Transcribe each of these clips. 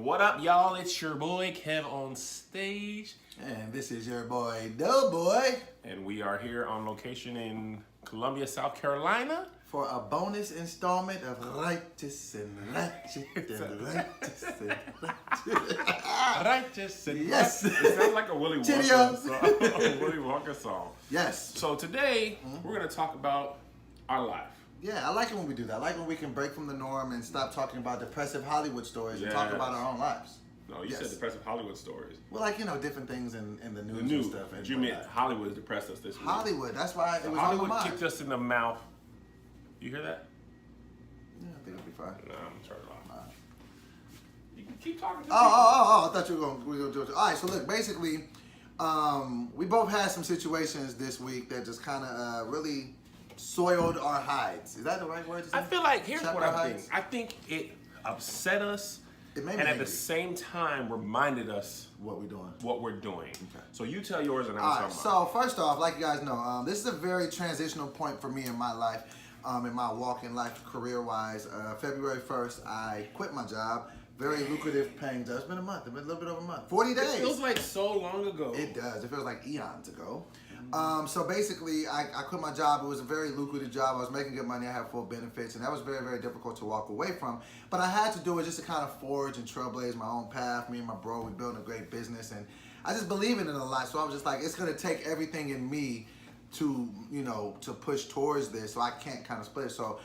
What up, y'all? It's your boy Kev on stage. And this is your boy, Doughboy. And we are here on location in Columbia, South Carolina. For a bonus installment of Righteous and Ratchet and Righteous and Ratchet. Righteous and Yes. Ratchet. It sounds like a Willy Wonka song. A Willy Wonka song. Yes. So today, we're going to talk about our life. Yeah, I like it when we do that. I like when we can break from the norm and stop talking about depressive Hollywood stories and talk about our own lives. No, you said depressive Hollywood stories. Well, like, different things in the news and stuff. But you meant Hollywood depressed us this week. Hollywood, that's why it was Hollywood on my mind. kicked us in the mouth. You hear that? Yeah, I think it'll be fine. No, I'm going to turn it off. You can keep talking to me. I thought you were going to do it. All right, so look, basically, we both had some situations this week that just kind of really soiled our hides. Is that the right word to say? I feel like, here's Check what our I think. hides? I think it upset us, It made me and at angry. the same time reminded us What we doing? what we're doing. Okay. So you tell yours and I'm All talking right, about. so first off, like you guys know, this is a very transitional point for me in my life, in my walk in life, career-wise. February 1st, I quit my job. Very lucrative paying job. It's been a month. It's been a little bit over a month. 40 days. It feels like so long ago. It does. It feels like eons ago. So basically, I quit my job. It was a very lucrative job. I was making good money. I had full benefits, and that was very, very difficult to walk away from. But I had to do it just to kind of forge and trailblaze my own path. Me and my bro, we built a great business, and I just believe in it a lot. So I was just like, it's going to take everything in me to, to push towards this. So I can't kind of split it. So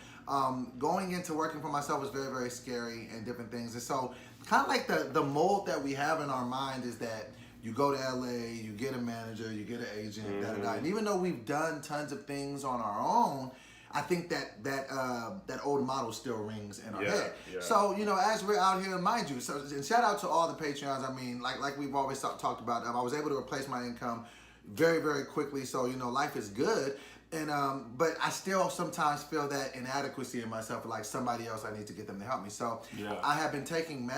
going into working for myself was very, very scary and different things. And so kind of like the mold that we have in our mind is that you go to LA, you get a manager, you get an agent, And even though we've done tons of things on our own, I think that old model still rings in our head. Yeah. So, as we're out here, mind you, and shout out to all the Patreons. I mean, like we've always talked about, I was able to replace my income very, very quickly. So, life is good. And but I still sometimes feel that inadequacy in myself, like somebody else, I need to get them to help me. So I have been taking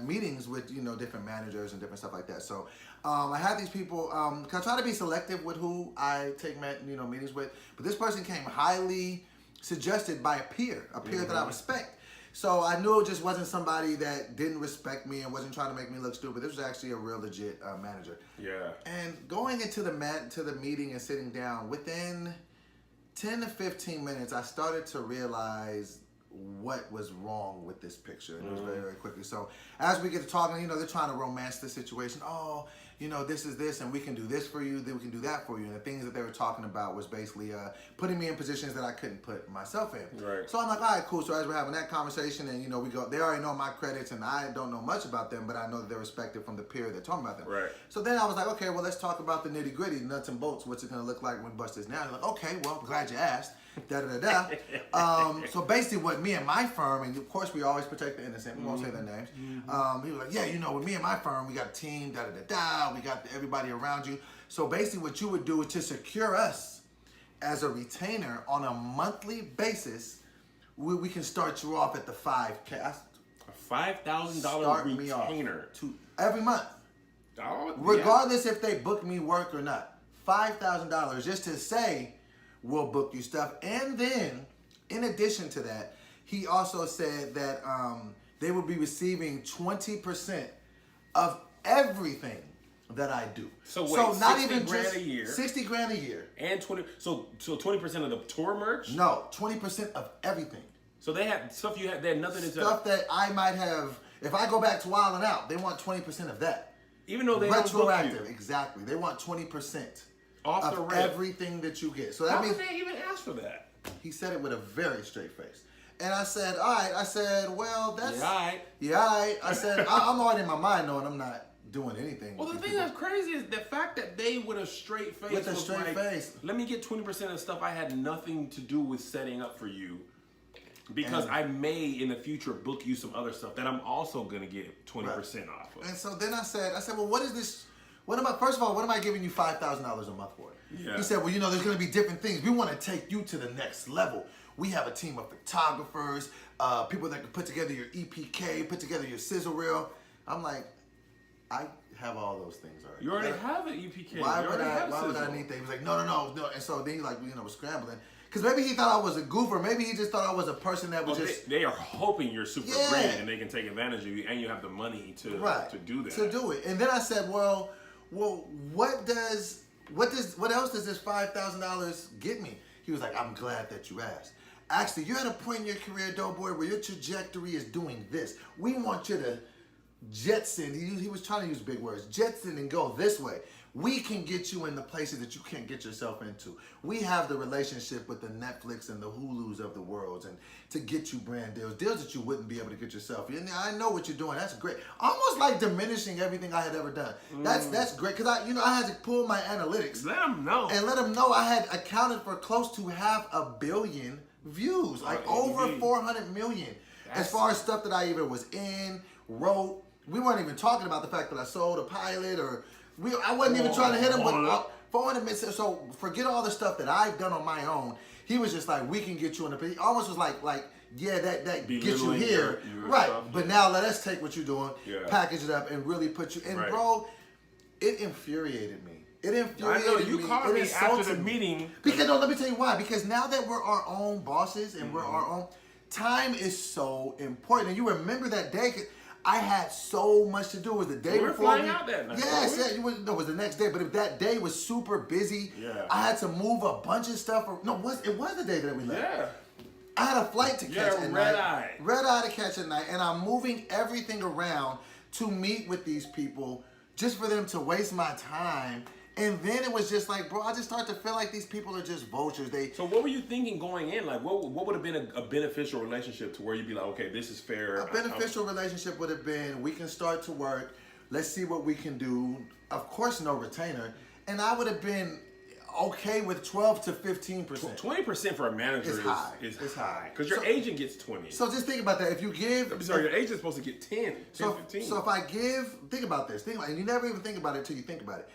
meetings with different managers and different stuff like that. So I have these people. I try to be selective with who I take meetings with. But this person came highly suggested by a peer that I respect. So I knew it just wasn't somebody that didn't respect me and wasn't trying to make me look stupid. This was actually a real legit manager. Yeah. And going into the meeting and sitting down, within 10 to 15 minutes, I started to realize what was wrong with this picture. And it was very, very quickly. So as we get to talking, they're trying to romance the situation. Oh, this is this, and we can do this for you, then we can do that for you. And the things that they were talking about was basically putting me in positions that I couldn't put myself in. Right. So I'm like, all right, cool. So as we're having that conversation, and we go, they already know my credits, and I don't know much about them, but I know that they're respected from the peer that talking about them. Right. So then I was like, okay, well, let's talk about the nitty gritty, nuts and bolts. What's it going to look like when we bust this down? They're like, okay, well, glad you asked. So basically what me and my firm, and of course we always protect the innocent, we won't say their names. He was like, yeah, with me and my firm, we got a team, we got everybody around you. So basically what you would do is to secure us as a retainer on a monthly basis, we can start you off at the $5K. A $5,000 retainer. Every month. Oh, Regardless if they book me work or not. $5,000 just to say, we'll book you stuff. And then, in addition to that, he also said that they will be receiving 20% of everything that I do. So wait, not 60 even grand just a year. 60 grand a year. And 20% of the tour merch? No, 20% of everything. So they had stuff they had nothing to Stuff that I might have, if I go back to Wild 'N Out, they want 20% of that. Even though they don't book retroactive, you. Exactly. They want 20% Off the of rip. everything that you get. So that How means did they even ask for that? he said it with a very straight face. And I said, all right. I said, well, that's... Yeah, all right. Yeah, all right. I said, I'm already in my mind knowing I'm not doing anything. Well, the with thing these that's crazy is the fact that they, with a straight face, With a was straight like, face. let me get 20% of stuff I had nothing to do with setting up for you. Because I may, in the future, book you some other stuff that I'm also going to get 20% off of. And so then I said, well, what is this... First of all, what am I giving you $5,000 a month for? Yeah. He said, well, there's going to be different things. We want to take you to the next level. We have a team of photographers, people that can put together your EPK, put together your sizzle reel. I'm like, I have all those things already. You already have an EPK. Why would I need that? He was like, no. And so then he was scrambling. Because maybe he thought I was a goof, or maybe he just thought I was a person that was just... They are hoping you're super great and they can take advantage of you, and you have the money to do that. To do it. And then I said, well, what else does this $5,000 get me? He was like, I'm glad that you asked. Actually, you're at a point in your career, Doughboy, where your trajectory is doing this. We want you to jetson. He was trying to use big words. Jetson and go this way. We can get you in the places that you can't get yourself into. We have the relationship with the Netflix and the Hulus of the world, and to get you brand deals that you wouldn't be able to get yourself. And I know what you're doing. That's great. Almost like diminishing everything I had ever done. That's great, because I had to pull my analytics. Let them know. And let them know I had accounted for close to 500 million views, like over 400 million. As far as stuff that I even was in, wrote. We weren't even talking about the fact that I sold a pilot, or I wasn't even trying to hit him with 400 million. So forget all the stuff that I've done on my own. He was just like, we can get you in the. He almost was like yeah, that gets you here, right? Stuff. But now let us take what you're doing, package it up, and really put you in, bro. It infuriated me. It infuriated me. I know you called me after the meeting. Because let me tell you why. Because now that we're our own bosses and we're our own, time is so important. And you remember that day. I had so much to do. It was the day before. We were flying out that night. Yes, it was the next day. But if that day was super busy, I had to move a bunch of stuff. It was the day that we left. Yeah. I had a flight to catch at night. Red eye to catch at night. And I'm moving everything around to meet with these people just for them to waste my time. And then it was just like, bro, I just start to feel like these people are just vultures. So what were you thinking going in? Like, what would have been a beneficial relationship to where you'd be like, okay, this is fair. A beneficial relationship would have been, we can start to work. Let's see what we can do. Of course, no retainer. And I would have been okay with 12 to 15%. 20% for a manager is high. Because your agent gets 20. So just think about that. If you give... I'm sorry, your agent's supposed to get 10, 15. So if I give... Think about this. And you never even think about it until you think about it.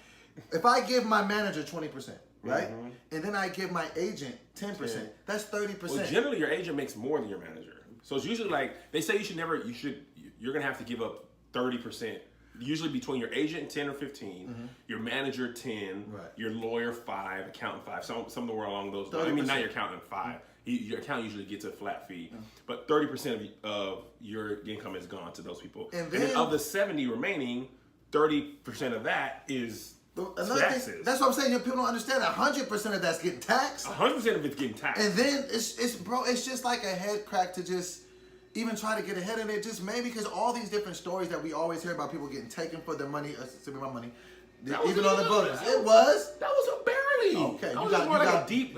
If I give my manager 20%, right? Mm-hmm. And then I give my agent 10%, that's 30%. Well, generally your agent makes more than your manager. So it's usually like, they say you're going to have to give up 30%. Usually between your agent 10 or 15, your manager 10, your lawyer 5, accountant 5, somewhere along those lines. I mean, not your accountant 5. Your accountant usually gets a flat fee, but 30% of your income is gone to those people. And then of the 70 remaining, 30% of that is taxes. That's what I'm saying. People don't understand. 100% of that's getting taxed. 100% of it's getting taxed. And then it's just like a head crack to just even try to get ahead of it. Just maybe because all these different stories that we always hear about people getting taken for their money, my money, even on the bonus. It was. That was a barely. Okay, you got deep.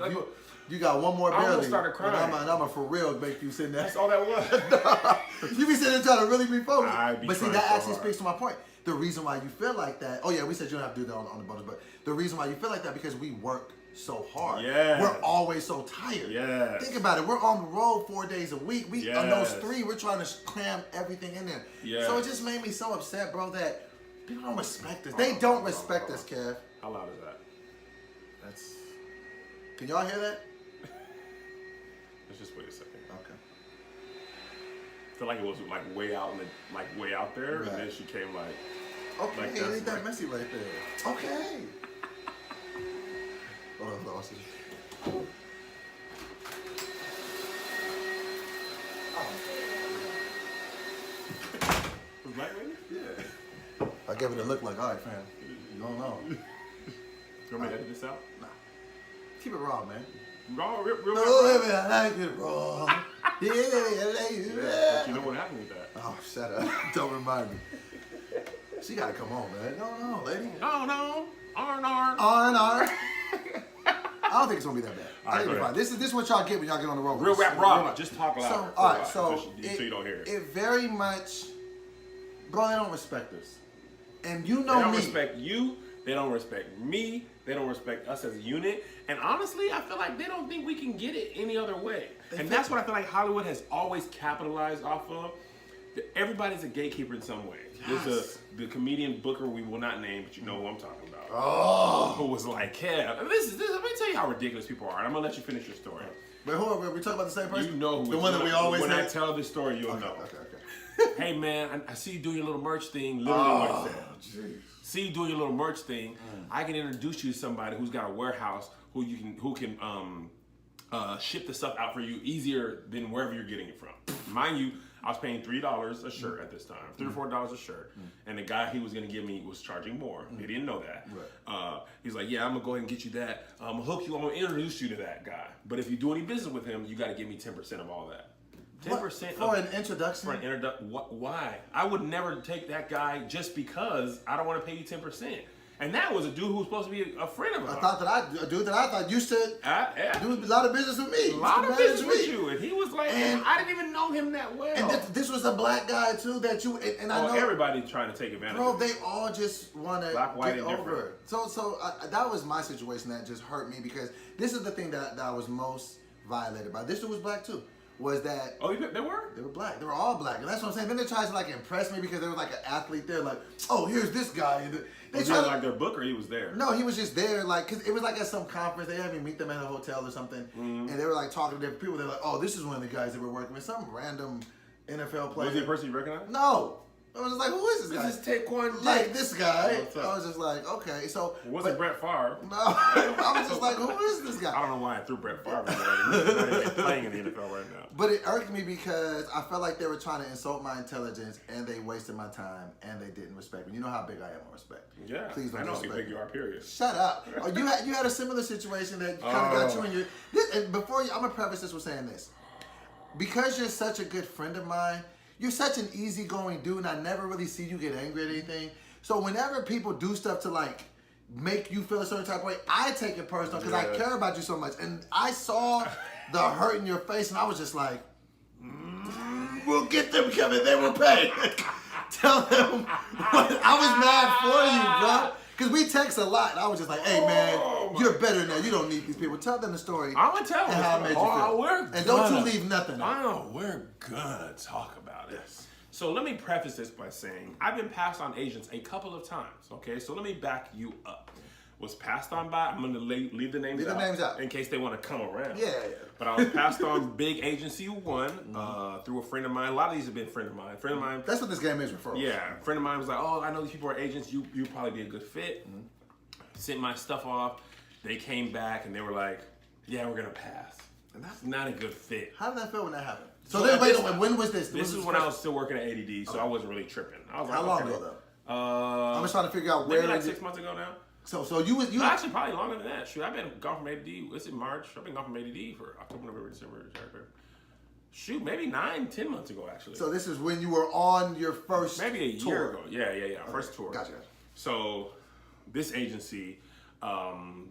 You got one more barely. I almost started crying. And I'm for real make you sit there. That's all that was. You be sitting there trying to really be focused. But see, that actually speaks to my point. The reason why you feel like that, we said you don't have to do that on the bonus, but the reason why you feel like that because we work so hard. Yeah. We're always so tired. Yeah. Think about it. We're on the road 4 days a week. On those 3, we're trying to cram everything in there. Yeah. So it just made me so upset, bro, that people don't respect us. They don't respect us, Kev. How loud is that? Can y'all hear that? Let's just wait a second. Okay. I feel like it was way out there, and then she came like. Okay, it ain't that messy right there. Okay. Hold on, Austin. Was Black Lady? Yeah. I gave it a look like, all right, fam. You don't know. You want me to edit this out? Nah. Keep it raw, man. Raw, real raw. Baby, I like it raw. Yeah, I like it raw. But you know what happened with that? Oh, shut up. Don't remind me. She gotta come on, man. No, lady. No. R&R. R&R. I don't think it's gonna be that bad. I think fine. This is what y'all get when y'all get on the road. Real rap raw. Just talk loud. So, all right. So you don't hear it. It very much, bro. They don't respect us, and you know me. They don't me. respect you. They don't respect me. They don't respect us as a unit. And honestly, I feel like they don't think we can get it any other way. And that's what I feel like Hollywood has always capitalized off of. Everybody's a gatekeeper in some way. Yes. There's the comedian Booker we will not name, but you know who I'm talking about. Oh. Who was like, yeah. Let me tell you how ridiculous people are. And I'm going to let you finish your story. But who are we talking about the same person? You know who the one that we always When say? I tell this story, you'll know. Okay. Hey, man, I see you doing your little merch thing. Literally what he said. Jeez. See you doing your little merch thing. I can introduce you to somebody who's got a warehouse who can ship the stuff out for you easier than wherever you're getting it from. Mind you, I was paying $3 a shirt at this time, $3 or $4 a shirt, and the guy he was going to give me was charging more. He didn't know that. Right. He's like, yeah, I'm gonna go ahead and get you that. I'm gonna hook you. I'm gonna introduce you to that guy. But if you do any business with him, you got to give me 10% of all that. 10% for an introduction. For an introduction. Why? I would never take that guy just because I don't want to pay you 10%. And that was a dude who was supposed to be a friend of mine. A dude that I thought used to do a lot of business with me. A lot of business with you. And he was like, and I didn't even know him that well. And this was a black guy too that you, and I know. Everybody trying to take advantage of it. They all just want to get over it. So that was my situation that just hurt me because this is the thing that I was most violated by. This dude was black too. Was that they were? They were black. They were all black, and that's what I'm saying. Then they tried to like impress me because they were like an athlete. They're like, oh, here's this guy. Was he like their book, or he was there? No, he was just there, like, cause it was like at some conference. They had me meet them at a hotel or something, and they were like talking to different people. They're like, oh, this is one of the guys that we're working with. Some random NFL player. Was he a person you recognize? No. I was just like, who is this guy? This is Taekwon. Like this guy. I was just like, okay, so. It wasn't Brett Favre. No, I was just like, who is this guy? I don't know why I threw Brett Favre in there. He's not even playing in the NFL right now. But it irked me because I felt like they were trying to insult my intelligence and they wasted my time and they didn't respect me. You know how big I am on respect. Yeah, please don't I know how respect big me. You are. Period. Shut up. You had a similar situation that kind of got you in your. And before I'm gonna preface this with saying this, because you're such a good friend of mine. You're such an easygoing dude, and I never really see you get angry at anything. So whenever people do stuff to like make you feel a certain type of way, I take it personal because I care about you so much. And I saw the hurt in your face, and I was just like, we'll get them coming. They will pay. Tell them I was mad for you, bro. Because we text a lot, and I was just like, hey, man, you're better now. You don't need these people. Tell them the story. I'm going to tell them. How it made you feel. And don't you leave nothing out. We're going to talk about it. So let me preface this by saying I've been passed on agents a couple of times, okay? So let me back you up. Was passed on by, I'm going to leave the names out in case they want to come around. Yeah. But I was passed on big agency one through a friend of mine. A lot of these have been friend of mine. That's what this game is referral. Yeah. A friend of mine was like, oh, I know these people are agents. You'd probably be a good fit. Sent my stuff off. They came back and they were like, yeah, we're going to pass. And that's not a good fit. How did that feel when that happened? So then, wait, when was this? This is when I was still working at ADD, so I wasn't really tripping. I was like, how long ago though? I'm just trying to figure out maybe like 6 months ago now. So you actually probably longer than that. Shoot, I've been gone from ADD. It's in March. I've been gone from ADD for October, November, December, January. Shoot, maybe 9-10 months ago actually. So this is when you were on your first maybe a tour. year ago. Yeah. Okay. First tour. Gotcha. So this agency,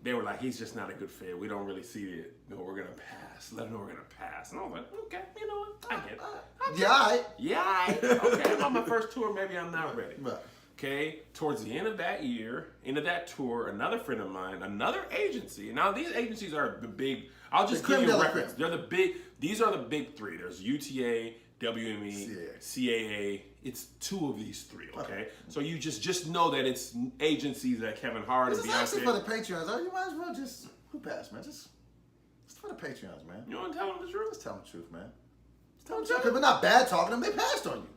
they were like, he's just not a good fit. We don't really see it. No, we're gonna pass. Let him know we're gonna pass. And I was like, okay, you know what? I get it. Yeah. Okay, I'm on my first tour. Maybe I'm not ready. Right. Okay, towards the end of that year, end of that tour, another friend of mine, another agency. Now these agencies are the big. I'll just give you a reference. They're the big. These are the big three. There's UTA, WME, CAA. It's two of these three. Okay, so you just know that it's agencies that Kevin Hart and Beyonce. This is actually for the Patreons. Oh, you might as well just who passed, man. Just for the Patreons, man. You want to tell them the truth? Just tell them the truth, man. Just tell them the truth. Because we're not bad talking them. They passed on you.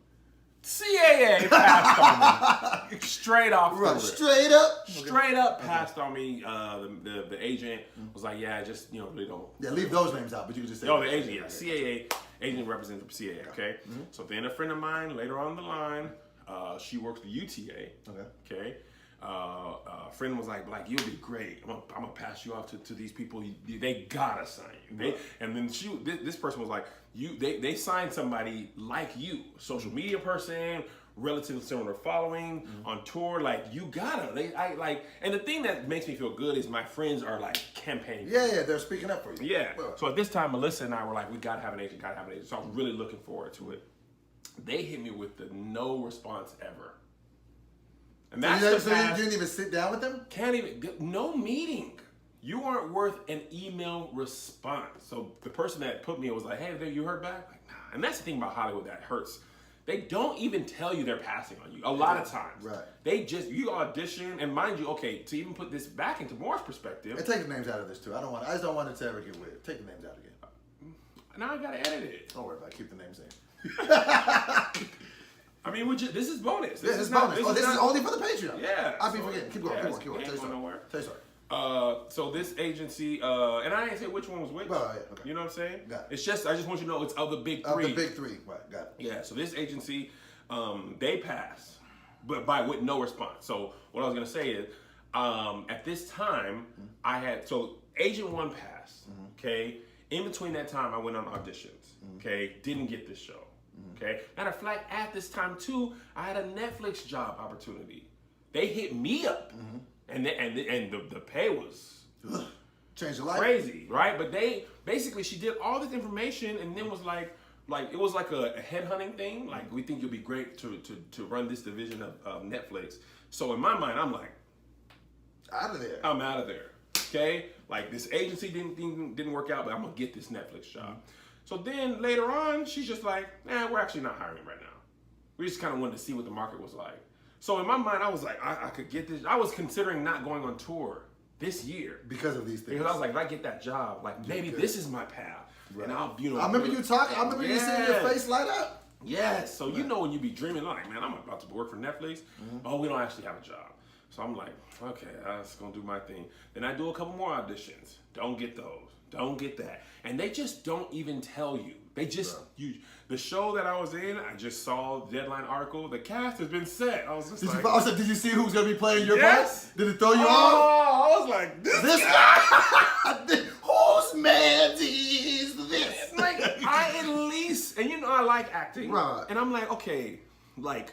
CAA passed on me. Straight off. Right. Straight up. Straight up passed on me. The agent was like, yeah, just really don't. Yeah, leave those names out, but you can just say. Oh, the agent, yeah. CAA agent represents the CAA. Okay. So then a friend of mine later on the line, she works for UTA. Okay. A friend was like, you'll be great. I'm gonna pass you off to these people. They gotta sign you. And then this person was like, they signed somebody like you, social media person, relatively similar following, on tour. Like you gotta. And the thing that makes me feel good is my friends are like campaigning. Yeah, they're speaking up for you. Yeah. So at this time, Melissa and I were like, we gotta have an agent. So I'm really looking forward to it. They hit me with the no response ever. And that's so you didn't even sit down with them? No meeting. You weren't worth an email response. So the person that put me was like, hey, you heard back? Like, nah. And that's the thing about Hollywood that hurts. They don't even tell you they're passing on you a lot of times. Right. You audition, and mind you, okay, to even put this back into Moore's perspective. And take the names out of this too. I just don't want it to ever get weird. Take the names out again. Now I gotta edit it. Don't worry about it. Keep the names in. I mean, this is bonus. This is bonus. This is only for the Patreon. Yeah. I'll be forgetting. Keep going. Keep going. Tell your story. So this agency, and I didn't say which one was which. Right, okay. You know what I'm saying? Got it. It's just, I just want you to know it's of the big Of three. the big three, right? Got it. Yeah. So this agency, they passed, but with no response. So what I was gonna say is, at this time, I had agent one passed. Okay. In between that time, I went on auditions. Okay. Didn't get this show. Okay. Matter of fact, at this time too, I had a Netflix job opportunity. They hit me up, and the pay was Changed your life. crazy, right? But they basically, she did all this information and then was like it was like a headhunting thing. Like, we think you'll be great to run this division of Netflix. So in my mind, I'm like, Out of there. I'm out of there. Okay, like this agency didn't work out, but I'm gonna get this Netflix job. So then later on, she's just like, we're actually not hiring right now. We just kind of wanted to see what the market was like. So in my mind, I was like, I could get this. I was considering not going on tour this year Because of these things. because I was like, if I get that job, like maybe this is my path, and I'll, I remember you talking. I remember you seeing your face light up. Yes. So you know when you be dreaming like, man, I'm about to work for Netflix. Oh, we don't actually have a job. So I'm like, okay, I'm just gonna do my thing. Then I do a couple more auditions. Don't get those. Don't get that. And they just don't even tell you. They just the show that I was in, I just saw the Deadline article. The cast has been set. I was just Did you see who's gonna be playing your Yes. part? Did it throw you off? I was like, this guy. Whose man is this? like, I at least, and you know I like acting. Right. And I'm like, okay, like,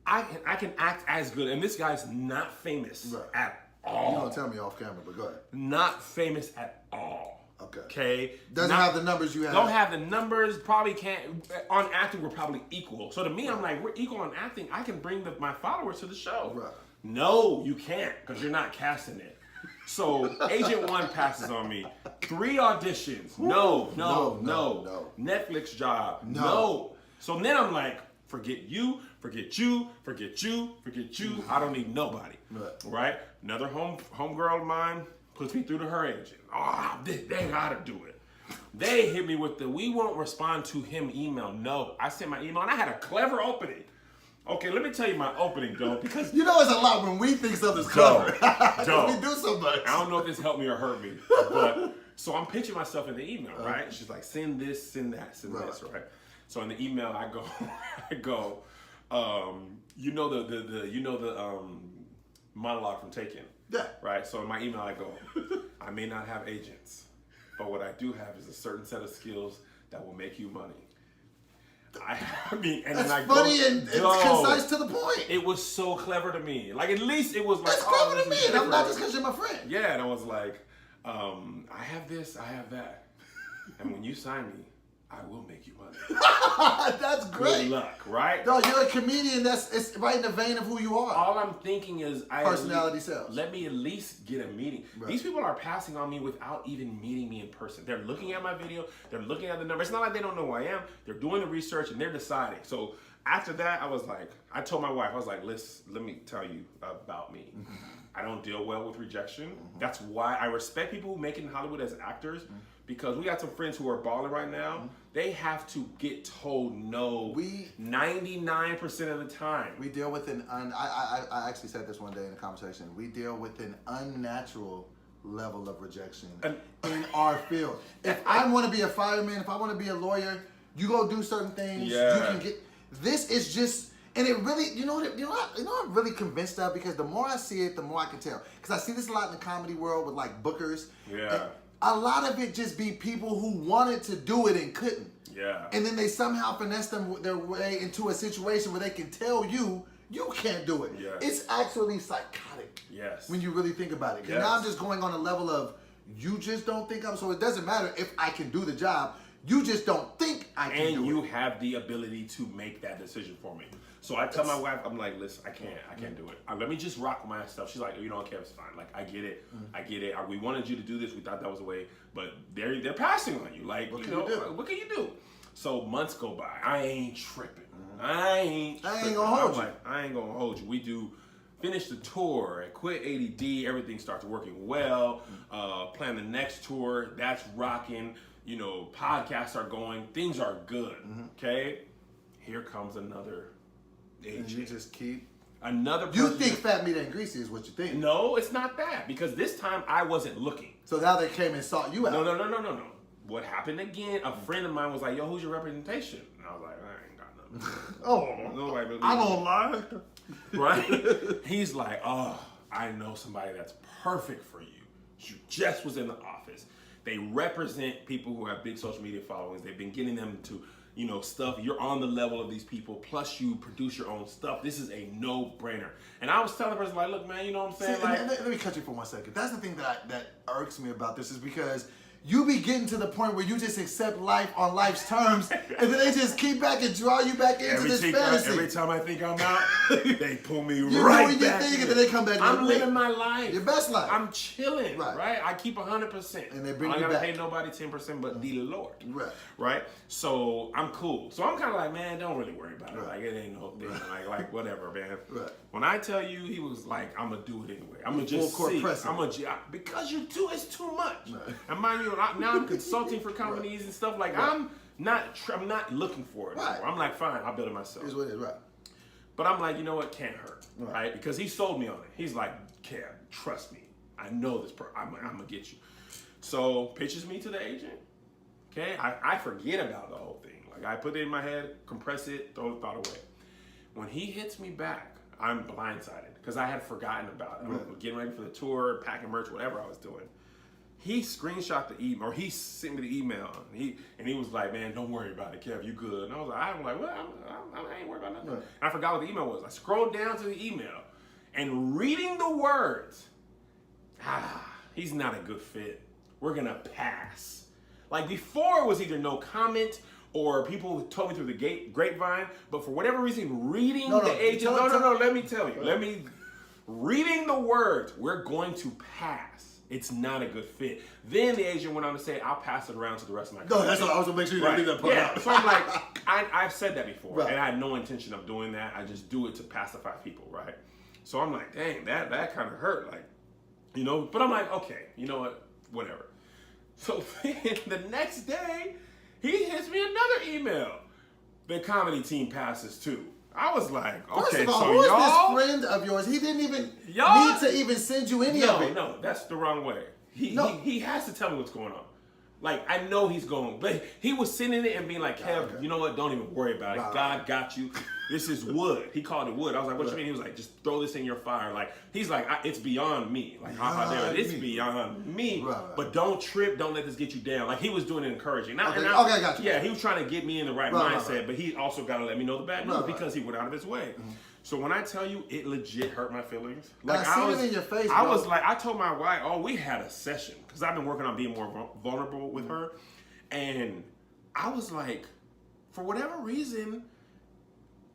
I can act as good. And this guy's not famous at all. You don't tell me off camera, but go ahead. Not famous at all. Okay. Doesn't have the numbers you have. Don't have the numbers. Probably can't. On acting, we're probably equal. So to me, I'm like, we're equal on acting. I can bring my followers to the show. Right. No, you can't, because you're not casting it. So agent one passes on me. 3 auditions. No. Netflix job. No. So then I'm like, forget you. I don't need nobody. Right? Another homegirl of mine puts me through to her agent. They gotta do it. They hit me with we won't respond to him email. No. I sent my email and I had a clever opening. Okay, let me tell you my opening, Joe, because you know it's a lot when we think something's clever. We do so much. I don't know if this helped me or hurt me, but so I'm pitching myself in the email, right? She's like, send this, send that, send this, right? So in the email, I go, you know the monologue from Taken, right? So in my email, I go, I may not have agents, but what I do have is a certain set of skills that will make you money. I mean, and that's then funny and it's concise to the point. It was so clever to me. Like, at least it was like, it's clever to me, and I'm not just because you're my friend. Yeah, and I was like, I have this, I have that, and when you sign me, I will make you money. That's great. Good luck, right? No, you're a comedian. It's right in the vein of who you are. All I'm thinking is, personality sells. Let me at least get a meeting. Right. These people are passing on me without even meeting me in person. They're looking at my video. They're looking at the numbers. It's not like they don't know who I am. They're doing the research and they're deciding. So after that, I was like, I told my wife, I was like, let me tell you about me. I don't deal well with rejection. That's why I respect people who make it in Hollywood as actors. Because we got some friends who are balling right now. They have to get told no 99% of the time. We deal with I actually said this one day in a conversation. We deal with an unnatural level of rejection in our field. If I want to be a fireman, if I want to be a lawyer, you go do certain things. Yeah. You can get. This is just. And it really, you know what I'm really convinced of, because the more I see it, the more I can tell. Because I see this a lot in the comedy world with like bookers. Yeah. A lot of it just be people who wanted to do it and couldn't. Yeah. And then they somehow finesse their way into a situation where they can tell you can't do it. Yes. It's actually psychotic. Yes. When you really think about it. Yes. And now I'm just going on a level of, you just don't think so it doesn't matter if I can do the job. You just don't think I can do it. And you have the ability to make that decision for me. So I tell my wife, I'm like, listen, I can't do it. Let me just rock my stuff. She's like, you don't care, it's fine. Like, I get it. We wanted you to do this. We thought that was a way, but they're passing on you. Like, what can you do? So months go by. I ain't tripping. I ain't gonna hold you. I ain't gonna hold you. We do finish the tour, quit ADD. Everything starts working well. Plan the next tour. That's rocking. You know, podcasts are going. Things are good. Okay. Here comes another agent. And you just keep. Another You person. think fat meat ain't greasy is what you think. No, it's not that. Because this time I wasn't looking. So now they came and sought you out. No. What happened again? A friend of mine was like, yo, who's your representation? And I was like, I ain't got nothing. Oh, Nobody believes I me. don't lie. Right? He's like, oh, I know somebody that's perfect for you. You just was in the office. They represent people who have big social media followings. They've been getting them to, stuff. You're on the level of these people. Plus, you produce your own stuff. This is a no-brainer. And I was telling the person, like, look, man, you know what I'm saying? See, like, let me cut you for 1 second. That's the thing that irks me about this is because you be getting to the point where you just accept life on life's terms, and then they just keep back and draw you back into this fantasy. Every time I think I'm out, they pull me You right doing your back thing, in. and then they come back. I'm and living my life. Your best life. I'm chilling, Right. right? I keep 100%. And they bring I you gotta back. pay nobody 10%, but the Lord. Right. Right? So I'm cool. So I'm kind of like, man, don't really worry about it. Right. Like, it ain't no thing. Like whatever, man. Right. When I tell you, he was like, I'm gonna do it anyway. I'm gonna just full court see. pressing. Because you do, it's too much. Right. And mind you, now I'm consulting for companies and stuff. Like, Right. I'm not looking for it Right. anymore. I'm like, fine, I'll build it myself. Is what it is, right? But I'm like, you know what? Can't hurt, Right. right? Because he sold me on it. He's like, Kev, trust me. I know this. I'm gonna get you. So pitches me to the agent. Okay, I forget about the whole thing. Like I put it in my head, compress it, throw the thought away. When he hits me back, I'm blindsided because I had forgotten about it. I was getting ready for the tour, packing merch, whatever I was doing. He screenshot the email, or he sent me the email, and he was like, "Man, don't worry about it, Kev, you good." And I was like, "Well, I ain't worried about nothing." Right. And I forgot what the email was. I scrolled down to the email, and reading the words, he's not a good fit. We're gonna pass. Like before, it was either no comment or people told me through the grapevine. But for whatever reason, reading the agent, let me tell you, reading the words, we're going to pass. It's not a good fit. Then the agent went on to say, I'll pass it around to the rest of my company. No, that's what I was gonna make sure you didn't leave that part out. So I'm like, I've said that before, Right. and I had no intention of doing that. I just do it to pacify people, right? So I'm like, dang, that kind of hurt, like, But I'm like, okay, you know what, whatever. So then the next day, he hits me another email. The comedy team passes too. I was like, okay, First of all, so who is y'all, this friend of yours? He didn't even Y'all- need to even send you any of it. No, that's the wrong way. No. He has to tell me what's going on. Like, I know he's going, but he was sending it and being like, Kev, okay. you know what? Don't even worry about it. Right. God got you. This is wood. He called it wood. I was like, what you mean? He was like, just throw this in your fire. Like, he's like, it's beyond me. Like, it's beyond me. Right. But don't trip. Don't let this get you down. Like, he was doing it encouraging. Okay, I got you. Yeah, he was trying to get me in the right Right, mindset, right. but he also got to let me know the bad news Right. because he went out of his way. Mm-hmm. So when I tell you, it legit hurt my feelings. I see it in your face, I bro. was like, I told my wife, we had a session because I've been working on being more vulnerable with her. And I was like, for whatever reason,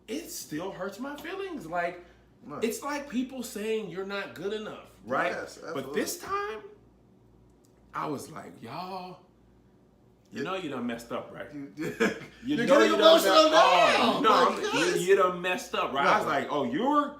it still hurts my feelings. Like, Right. it's like people saying you're not good enough, right? Yes, but absolutely. this time, I was like, y'all, you know you done messed up, right? You're know getting you emotional done now. you done messed up, right? I was Right. like, you're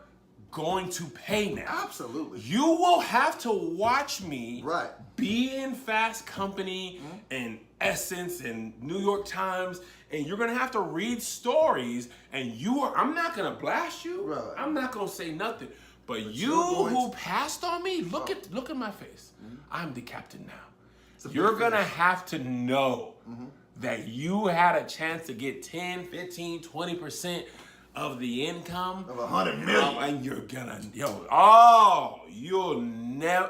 going to pay now. Absolutely. You will have to watch me Right. be in Fast Company and Essence and New York Times, and you're gonna have to read stories. And I'm not gonna blast you. Right. I'm not gonna say nothing. But you you're going who to- passed on me, look at my face. I'm the captain now. a You're big gonna finish. have to know that you had a chance to get 10, 15, 20% of the income Of 100 million. and you're gonna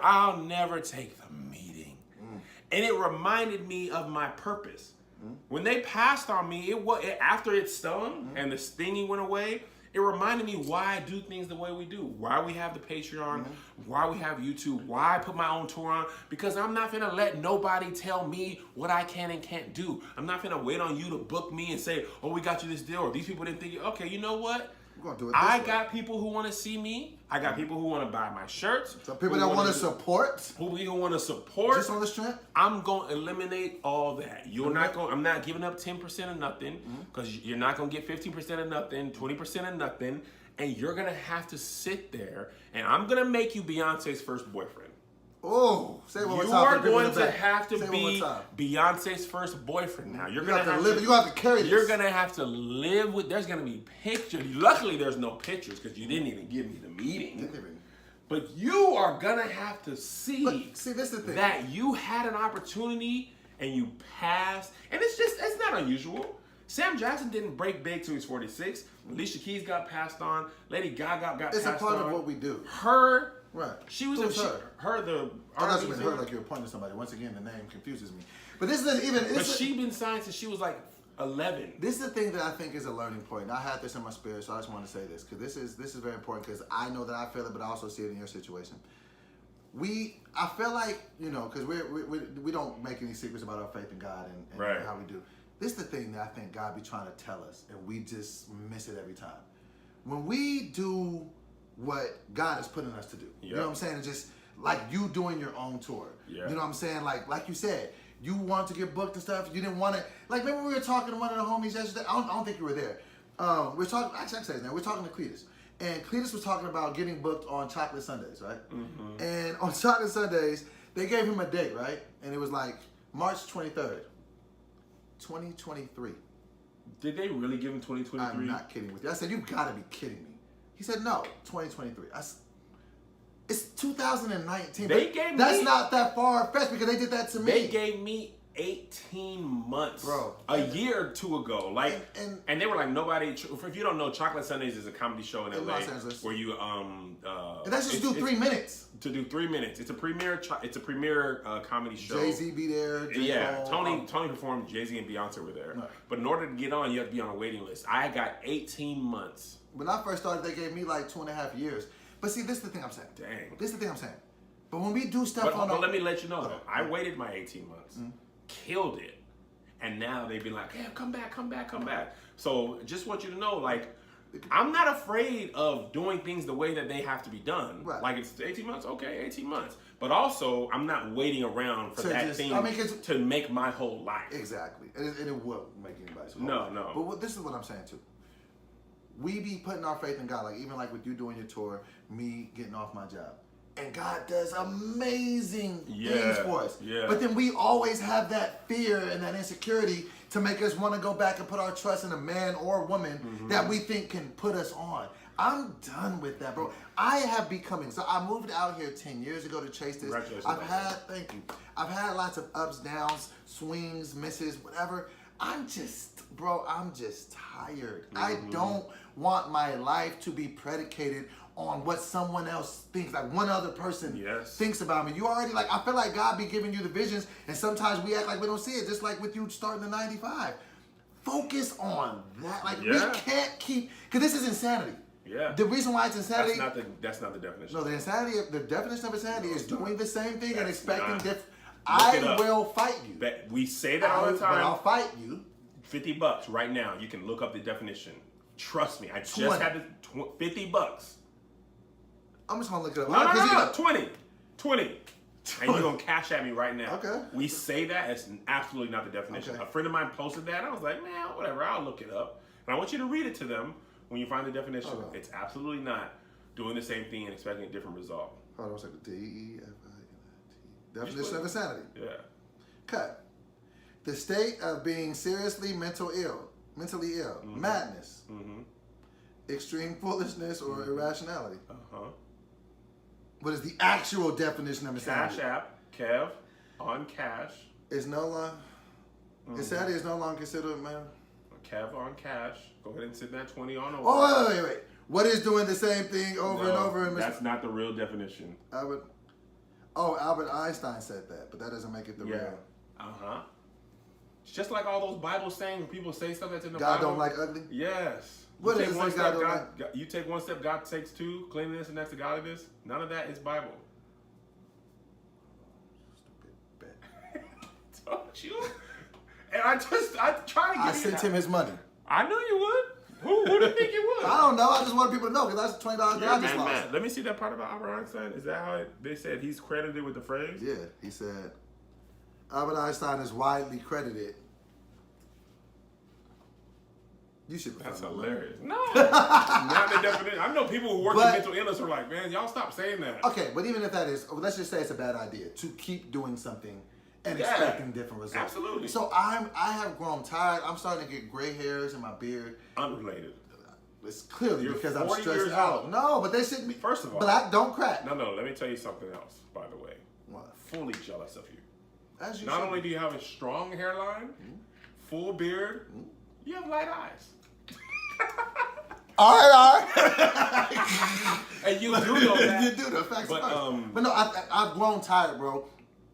I'll never take the meeting. And it reminded me of my purpose. When they passed on me, after it stung and the stinging went away, it reminded me why I do things the way we do, why we have the Patreon, why we have YouTube, why I put my own tour on, because I'm not gonna let nobody tell me what I can and can't do. I'm not gonna wait on you to book me and say, we got you this deal, or these people didn't think, okay, you know what? We're gonna do it this I way. got people who want to see me. I got people who want to buy my shirts. Some people that want to support. Who want to support. Just on the strength. I'm going to eliminate all that. I'm not giving up 10% of nothing because you're not going to get 15% of nothing, 20% of nothing. And you're going to have to sit there and I'm going to make you Beyonce's first boyfriend. Oh, say it one more You time. are going to have to Say it be one more time. Beyonce's first boyfriend now. You're You gonna have to have live. to, You have to carry this. You're gonna have to live with. There's gonna be pictures. Luckily, there's no pictures because you didn't even give me the meeting. But you are gonna have to see. But see, this is the thing. That you had an opportunity and you passed, and it's not unusual. Sam Jackson didn't break big till he was 46. Alicia Keys got passed on. Lady Gaga got passed on. It's a part of what we do. Her. Right. She was her. The I thought you meant her like you were pointing to somebody. Once again, the name confuses me. But this isn't even. But she been signed since she was like 11. This is the thing that I think is a learning point. And I had this in my spirit, so I just want to say this because this is very important because I know that I feel it, but I also see it in your situation. I feel like because we don't make any secrets about our faith in God and right. how we do. This is the thing that I think God be trying to tell us, and we just miss it every time. When we do what God is putting us to do. Yep. You know what I'm saying? It's just like you doing your own tour. Yeah. You know what I'm saying? Like you said, you wanted to get booked and stuff. You didn't want to. Like, remember we were talking to one of the homies yesterday? I don't think you were there. We're talking, actually I can say his name. We're talking to Cletus. And Cletus was talking about getting booked on Chocolate Sundays, right? Mm-hmm. And on Chocolate Sundays, they gave him a date, right? And it was like March 23rd, 2023. Did they really give him 2023? I'm not kidding with you. I said, you've got to be kidding me. He said, no, 2023. It's 2019. That's not that far-fetched because they did that to me. They gave me 18 months. Bro. A year or two ago. Like, and they were like, nobody, if you don't know, Chocolate Sundays is a comedy show in LA. Los Angeles. Where you, and that's just do 3 minutes. To do 3 minutes. It's a premiere comedy show. Jay-Z be there. Tony performed, Jay-Z and Beyonce were there. Right. But in order to get on, you have to be on a waiting list. I got 18 months. When I first started, they gave me like 2.5 years. But see, this is the thing I'm saying. Dang. This is the thing I'm saying. But when we do stuff but let me let you know though. I waited my 18 months. Mm-hmm. Killed it. And now they've been like, hey, come back. So just want you to know, like, I'm not afraid of doing things the way that they have to be done. Right. Like, it's 18 months, okay, 18 months. But also, I'm not waiting around for to make my whole life. Exactly. And it will make anybody's whole life. No. But this is what I'm saying, too. We be putting our faith in God, like even like with you doing your tour, me getting off my job. And God does amazing things for us. Yeah. But then we always have that fear and that insecurity to make us want to go back and put our trust in a man or a woman that we think can put us on. I'm done with that, bro. I have becoming, so I moved out here 10 years ago to chase this. Thank you. I've had lots of ups, downs, swings, misses, whatever. I'm just tired. I don't want my life to be predicated on what someone else thinks, like one other person thinks about me. You already, like, I feel like God be giving you the visions, and sometimes we act like we don't see it, just like with you starting the 95. Focus on that. Like, we can't keep, because this is insanity. Yeah. The reason why it's insanity. That's not the definition. No, the definition of insanity is doing the same thing and expecting different. I will fight you. We say that all the time. But I'll fight you. $50 right now. You can look up the definition. Trust me. I just had $50. I'm just gonna look it up. No, 20. And you're gonna cash at me right now. Okay. We say that. It's absolutely not the definition. Okay. A friend of mine posted that. I was like, man, whatever. I'll look it up. And I want you to read it to them when you find the definition. Okay. It's absolutely not doing the same thing and expecting a different result. Hold on a second. DEFINIT. Definition of insanity. Yeah. Cut. The state of being seriously mentally ill, madness, extreme foolishness, or irrationality. What is the actual definition of insanity? Cash App, Kev, on cash. Is no longer. Insanity is no longer considered, man. Kev on cash. Go ahead and send that 20 on over. Oh, wait. What is doing the same thing over and over? That's not the real definition. Albert Einstein said that, but that doesn't make it the real. It's just like all those Bible sayings when people say stuff that's in the God Bible. don't like ugly? Yes. What is it? You take one step, God takes two. Cleanliness and next to godliness. None of that is Bible. Stupid bet. Told you. And I try to get I sent him his money. I knew you would. Who do you think you would? I don't know. I just want people to know because that's $20 that I just lost. Man. Let me see that part about Albert Einstein. Is that how they said he's credited with the phrase? Yeah, he said Albert Einstein is widely credited You should. That's hilarious. No, not the definition. I know people who work in mental illness are like, man, y'all stop saying that. Okay, but even if that is, let's just say it's a bad idea to keep doing something and expecting different results. Absolutely. So I have grown tired. I'm starting to get gray hairs in my beard. Unrelated. It's clearly You're because I'm 40 stressed years out. old. No, but they shouldn't be. First of all, Black don't crack. No. Let me tell you something else. By the way, What? fully jealous of you. As you Not should only be. do you have a strong hairline, full beard, you have light eyes. All right. And you do know that. You do know facts. But no, I've grown tired, bro.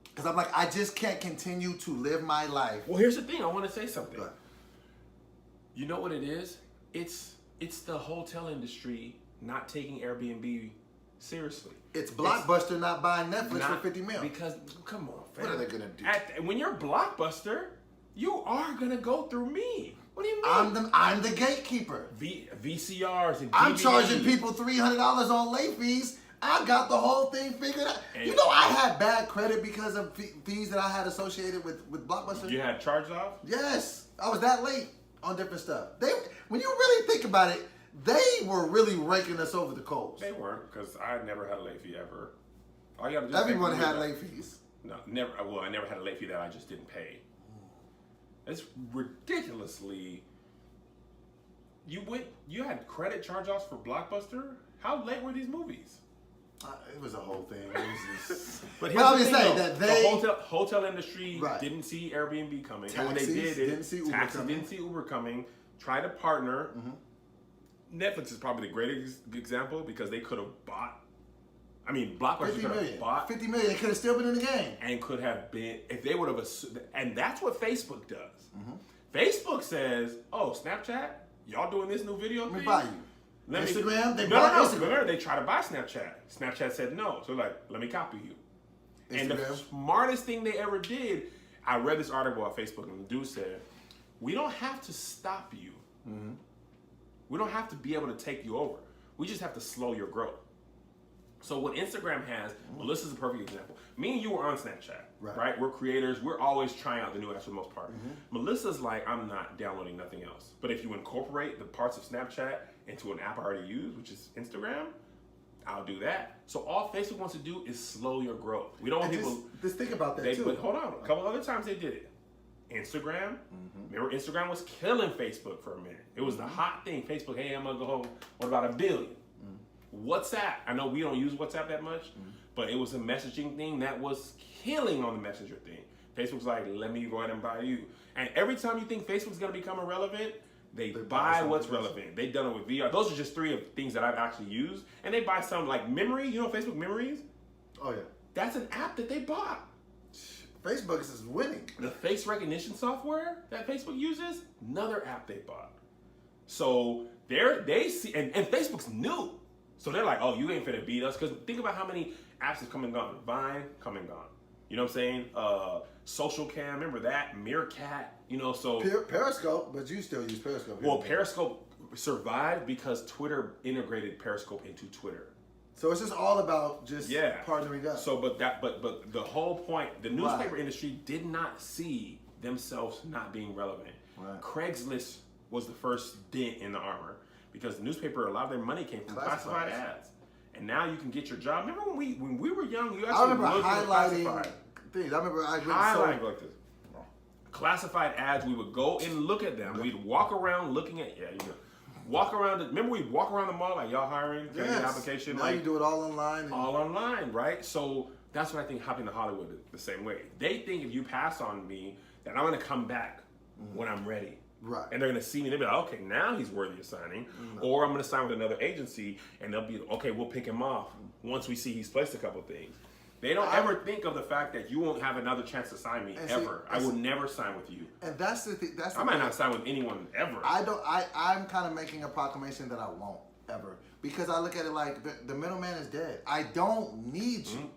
Because I'm like, I just can't continue to live my life. Well, here's the thing. I want to say something. What? You know what it is? It's the hotel industry not taking Airbnb seriously. It's Blockbuster not buying Netflix for 50 mil. Because, come on, fam. What are they gonna do? When you're Blockbuster, you are gonna go through me. What do you mean? I'm the gatekeeper. VCRs and DVDs. I'm charging people $300 on late fees. I got the whole thing figured out. And you know, I had bad credit because of fees that I had associated with Blockbuster. You had charged off? Yes, I was that late on different stuff. When you really think about it, they were really raking us over the coals. They weren't, because I never had a late fee ever. All you gotta do is Everyone had late fees. No, never. Well, I never had a late fee that I just didn't pay. It's ridiculously. You had credit charge-offs for Blockbuster? How late were these movies? It was a whole thing. It was just... But I'm just saying that the hotel industry Right. didn't see Airbnb coming. Taxis And when they did, didn't see Uber coming. didn't see Uber coming. Tried to partner. Netflix is probably the greatest example because they could have bought. I mean, Blockbuster could have bought 50 million. They could have still been in the game. and could have been if they would have. And that's what Facebook does. Facebook says, "Oh, Snapchat, y'all doing this new video Let me thing? buy you. Instagram, they no, bought no, Instagram. Remember, they tried to buy Snapchat. Snapchat said no. So like, let me copy you. And the Instagram. smartest thing they ever did, I read this article on Facebook, and the dude said, "We don't have to stop you. We don't have to be able to take you over. We just have to slow your growth." So what Instagram has, Melissa's a perfect example. Me and you were on Snapchat, right? We're creators. We're always trying out the new apps for the most part. Melissa's like, I'm not downloading nothing else. But if you incorporate the parts of Snapchat into an app I already use, which is Instagram, I'll do that. So all Facebook wants to do is slow your growth. We don't want people. Just think about that too. But hold on, a couple other times they did it. Instagram. Remember, Instagram was killing Facebook for a minute. It was the hot thing. Facebook, hey, I'm gonna go home. What about 1 billion? WhatsApp. I know we don't use WhatsApp that much, but it was a messaging thing that was killing on the messenger thing. Facebook's like, let me go ahead and buy you. And every time you think Facebook's gonna become irrelevant, they buy what's relevant. They've done it with VR. Those are just 3 of things that I've actually used. And they buy some like Memory. You know Facebook Memories? Oh yeah. That's an app that they bought. Facebook is winning. The face recognition software that Facebook uses, another app they bought. So they see, and Facebook's new. So they're like, oh, you ain't finna beat us. Because think about how many apps have come and gone. Vine, come and gone. You know what I'm saying? Social Cam, remember that? Meerkat, you know, so. Periscope, but you still use Periscope. Well, Periscope survived because Twitter integrated Periscope into Twitter. So it's just all about just partnering up. So, but the whole point, the newspaper industry did not see themselves not being relevant. Right. Craigslist was the first dent in the armor because the newspaper, a lot of their money came from classified ads, and now you can get your job. Remember when we were young, you actually looked at classified things. I remember highlighting like this. Classified ads, we would go and look at them. We'd walk around looking at walk around. Remember, we'd walk around the mall like y'all hiring, can I get an application. Now you do it all online. All online, right? So that's what I think hopping to Hollywood is the same way. They think if you pass on me, that I'm gonna come back when I'm ready. Right. And they're gonna see me and they'll be like, okay, now he's worthy of signing. Or I'm gonna sign with another agency and they'll be okay, we'll pick him off once we see he's placed a couple of things. They don't ever think of the fact that you won't have another chance to sign me ever. I will never sign with you. And that's the thing. I might not sign with anyone ever. I'm kind of making a proclamation that I won't ever, because I look at it like the middleman is dead. I don't need you.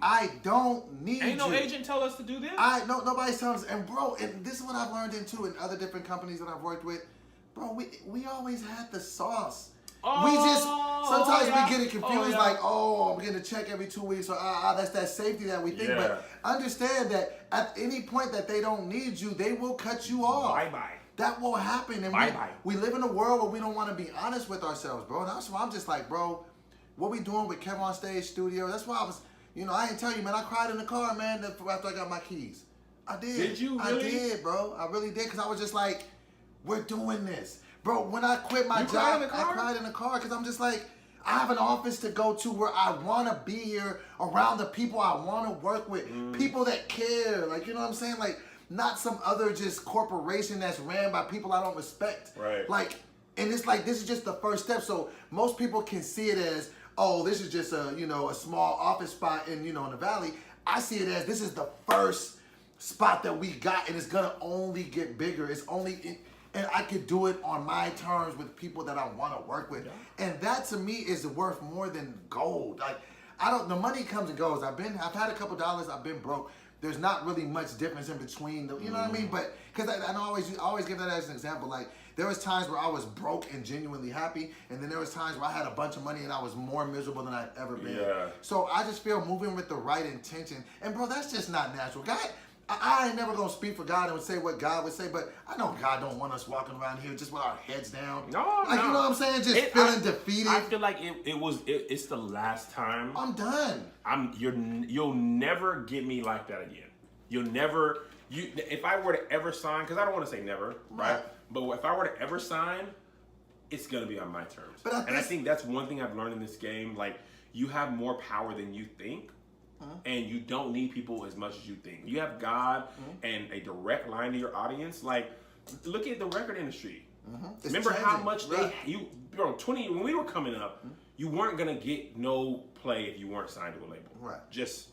I don't need you. Ain't no agent tell us to do this. Nobody's telling us. And bro, and this is what I've learned in other different companies that I've worked with. Bro, we always had the sauce. We just sometimes we get it confused, like, I'm getting a check every 2 weeks, or that's that safety that we think. But understand that at any point that they don't need you, they will cut you off. Bye-bye. that will happen. And we live in a world where we don't want to be honest with ourselves, bro. And that's why I'm just like, bro, what we doing with Kevin on Stage Studio? That's why I was, I ain't tell you, man. I cried in the car, man, after I got my keys. I did. Did you really? I did, bro. I really did, because I was just like, we're doing this. Bro, when I quit my job, I cried in the car because I'm just like, I have an office to go to where I want to be here around the people I want to work with. People that care. Like, you know what I'm saying? Like, not some other just corporation that's ran by people I don't respect. Right. Like, and it's like, this is just the first step. So most people can see it as, oh, this is just a small office spot in the valley. I see it as, this is the first spot that we got, and it's gonna only get bigger. And I could do it on my terms with people that I want to work with. Yeah. And that to me is worth more than gold. Like, the money comes and goes. I've had a couple dollars, I've been broke. There's not really much difference in between, you know what I mean? But, because I always give that as an example. Like, there was times where I was broke and genuinely happy, and then there was times where I had a bunch of money and I was more miserable than I've ever been. Yeah. So I just feel moving with the right intention. And bro, that's just not natural. God, I ain't never gonna speak for God and say what God would say, but I know God don't want us walking around here just with our heads down. No. You know what I'm saying? Just feeling defeated. I feel like it's the last time. I'm done. You'll never get me like that again. If I were to ever sign, because I don't want to say never, right? But if I were to ever sign, it's gonna be on my terms. I think that's one thing I've learned in this game. Like, you have more power than you think. And you don't need people as much as you think. You have God and a direct line to your audience. Like, look at the record industry. Remember changing. How much when we were coming up, you weren't gonna get no play if you weren't signed to a label. Right. You just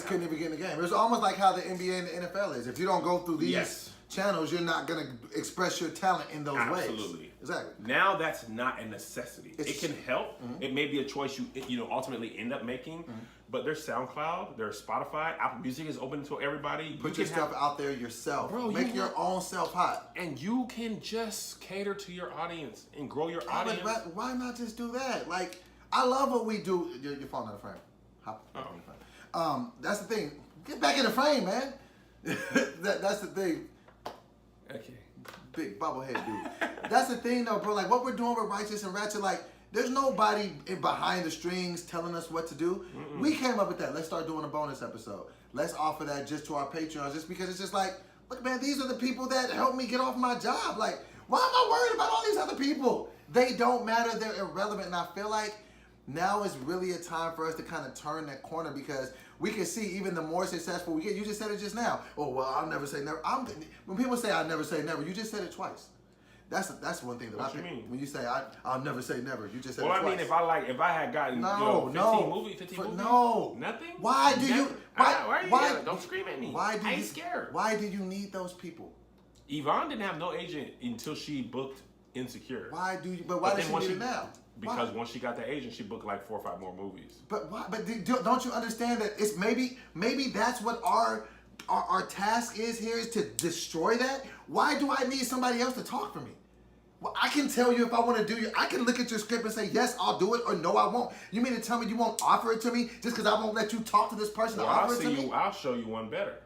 couldn't even get in the game. It's almost like how the NBA and the NFL is. If you don't go through these channels, you're not gonna express your talent in those ways. Absolutely. Exactly. Now that's not a necessity. It can help. It may be a choice you ultimately end up making. But there's SoundCloud, there's Spotify, Apple Music is open to everybody. Put your stuff out there yourself. Bro, make your own self hot. And you can just cater to your audience and grow your audience. Why not just do that? Like, I love what we do. You're falling out of frame. Hop in the frame. That's the thing. Get back in the frame, man. That's the thing. Okay. Big bubblehead dude. That's the thing though, bro. Like, what we're doing with Righteous and Ratchet, like, there's nobody behind the strings telling us what to do. We came up with that. Let's start doing a bonus episode. Let's offer that just to our Patreons, just because it's just like, look, man, these are the people that helped me get off my job. Like, why am I worried about all these other people? They don't matter. They're irrelevant. And I feel like now is really a time for us to kind of turn that corner, because we can see even the more successful we get. You just said it just now. Oh, well, I'll never say never. When people say I'll never say never, you just said it twice. That's one thing that what you mean? When you say I'll never say never, you just said it twice. Well, I mean, if I had gotten 15 movies, no, nothing. Why do you? Why? Don't scream at me. I ain't scared. Why do you need those people? Yvonne didn't have no agent until she booked Insecure. Why do you? But why does she need it now? Because once she got the agent, she booked like 4 or 5 more movies. But why? But don't you understand that it's maybe that's what our task is here, is to destroy that? Why do I need somebody else to talk for me? Well, I can tell you if I want to do I can look at your script and say, yes, I'll do it, or no, I won't. You mean to tell me you won't offer it to me just because I won't let you talk to this person to offer it to me? I'll show you one better.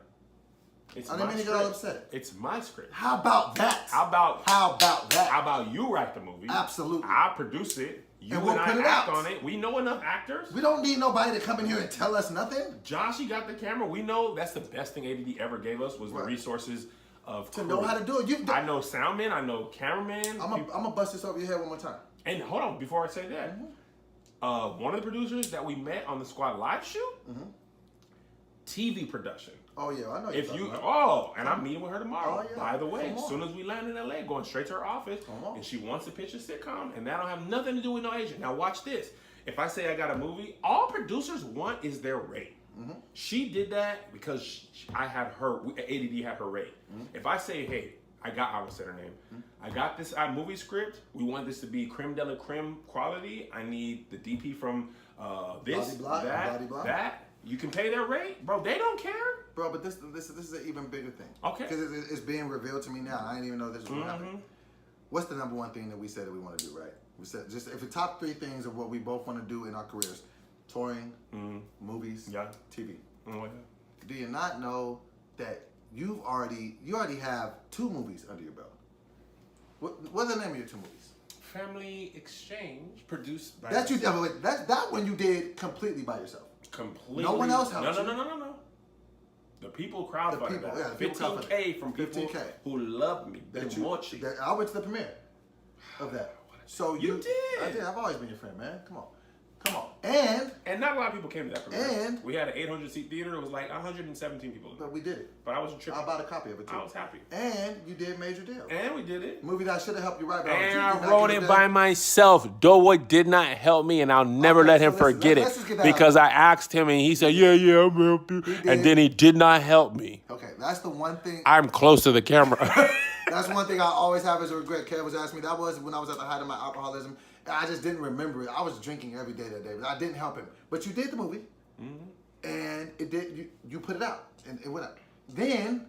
I didn't mean to get all upset. It's my script. How about that? How about that? How about you write the movie? Absolutely. I'll produce it. You and I act on it. We know enough actors. We don't need nobody to come in here and tell us nothing. Josh, he got the camera. We know that's the best thing ADD ever gave us, was the resources of to know how to do it. I know soundmen. I know cameraman. I'm gonna bust this over your head one more time. And hold on, before I say that, one of the producers that we met on the Squad live shoot, TV production. Oh yeah, I know. And I'm meeting with her tomorrow. Oh, yeah. By the way, as soon as we land in LA, going straight to her office, and she wants to pitch a sitcom, and that don't have nothing to do with no agent. Now watch this. If I say I got a movie, all producers want is their rate. She did that because I had her. ADD had her rate. If I say, hey, I will say her name. I got this movie script. We want this to be creme de la creme quality. I need the DP from this, that. You can pay their rate, bro. They don't care, bro. But this is an even bigger thing. Okay, because it's being revealed to me now. I didn't even know this was going to happen. What's the number one thing that we said that we want to do? Right? We said just if the top 3 things of what we both want to do in our careers: touring, movies, TV. Do you not know that you already have 2 movies under your belt? What's the name of your 2 movies? Family Exchange, produced by That one you did completely by yourself. completely. No one else helped you. No. The people crowdfunded that. Yeah, the people 15K from people 15K. who love me. I went to the premiere of that. So You did. I did. I've always been your friend, man. Come on. And not a lot of people came to that premiere. And we had an 800-seat theater. It was like 117 people. But we did it. But I wasn't tripping. I bought a copy of it too. I was happy. And you did Major Deal. And we did it. Movie that should have helped you write. And I wrote it by myself. Doughboy did not help me, and I'll never let him forget it because I asked him, and he said, "Yeah, I'm gonna help you," and then he did not help me. Okay, that's the one thing. I'm close to the camera. That's one thing I always have as a regret. Kev was asking me. That was when I was at the height of my alcoholism. I just didn't remember it. I was drinking every day that day, but I didn't help him. But you did the movie, and it did. You put it out, and it went out. Then,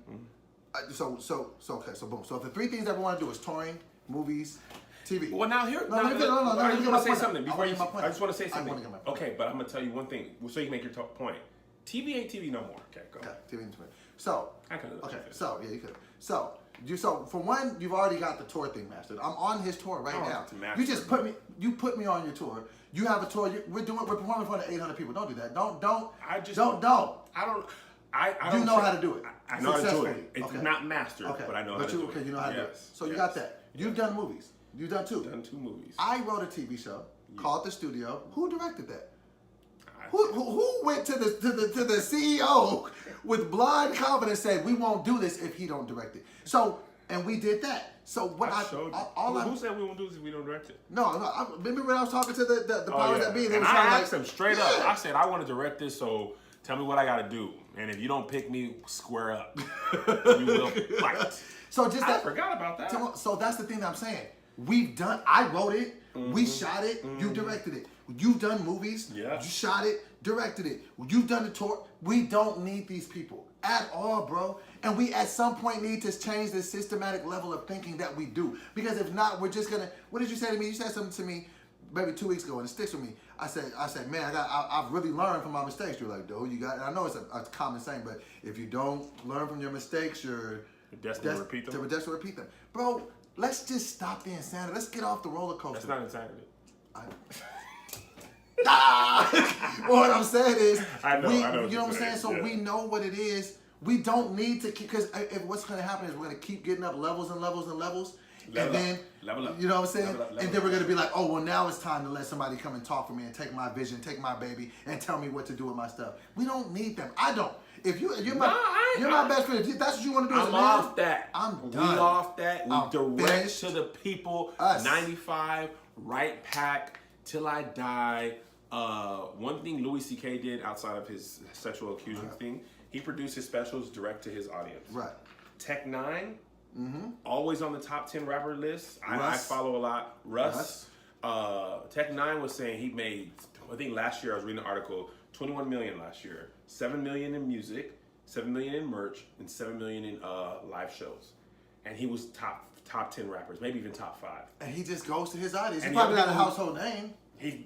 so boom. So if the 3 things everyone want to do is touring, movies, TV. Well, now here, No, I just want to say something before you. I just want to say something. Okay, but I'm gonna tell you one thing, so you can make your point. TV ain't TV no more. Okay, go. Okay, TV ain't TV. So I could. Okay, so yeah, you could. So for one, you've already got the tour thing mastered. I'm on his tour right now. You just put me on your tour. You have a tour. We're performing in front of 800 people. Don't do that. Don't. I just don't. I don't. I you know how to do it. I know how to do it. It's not mastered, but I know how to do it. Okay, you know how to do it. So you got that. You've done movies. You've done 2. Done 2 movies. I wrote a TV show called The Studio. Who directed that? Who went to the CEO with blind confidence said we won't do this if he don't direct it? So and we did that. So what who said we won't do this if we don't direct it? No. Remember when I was talking to the powers that be? And I asked them straight up. I said I want to direct this, so tell me what I got to do. And if you don't pick me, square up. You will fight. So I forgot about that. So that's the thing that I'm saying. I wrote it, we shot it, you directed it. You've done movies, you shot it, directed it. You've done the tour. We don't need these people at all, bro. And we at some point need to change the systematic level of thinking that we do. Because if not, we're just gonna, what did you say to me? You said something to me maybe 2 weeks ago and it sticks with me. I said, man, I've really learned from my mistakes. You're like, dude, and I know it's a common saying, but if you don't learn from your mistakes, you're destined to repeat them. We're destined to repeat them. Bro, let's just stop the insanity. Let's get off the roller coaster. That's not insanity. What I'm saying is, I know you know what I'm saying? So we know what it is. We don't need to keep, because what's going to happen is we're going to keep getting up levels and levels and levels. Level up. You know what I'm saying? And then we're going to be like, oh, well, now it's time to let somebody come and talk for me and take my vision, take my baby, and tell me what to do with my stuff. We don't need them. I don't. If you're my best friend, if that's what you want to do, I'm off that. I'm done. We off that. We direct finished. to the people. Us. 95, right pack, till I die. One thing Louis C.K. did outside of his sexual accusation thing, he produced his specials direct to his audience. Right. Tech Nine, always on the top 10 rapper list. I follow a lot. Russ. Tech Nine was saying he made, I think last year I was reading an article, 21 million last year, 7 million in music, 7 million in merch, and 7 million in live shows. And he was top 10 rappers, maybe even top 5. And he just goes to his audience. He's probably not a household name.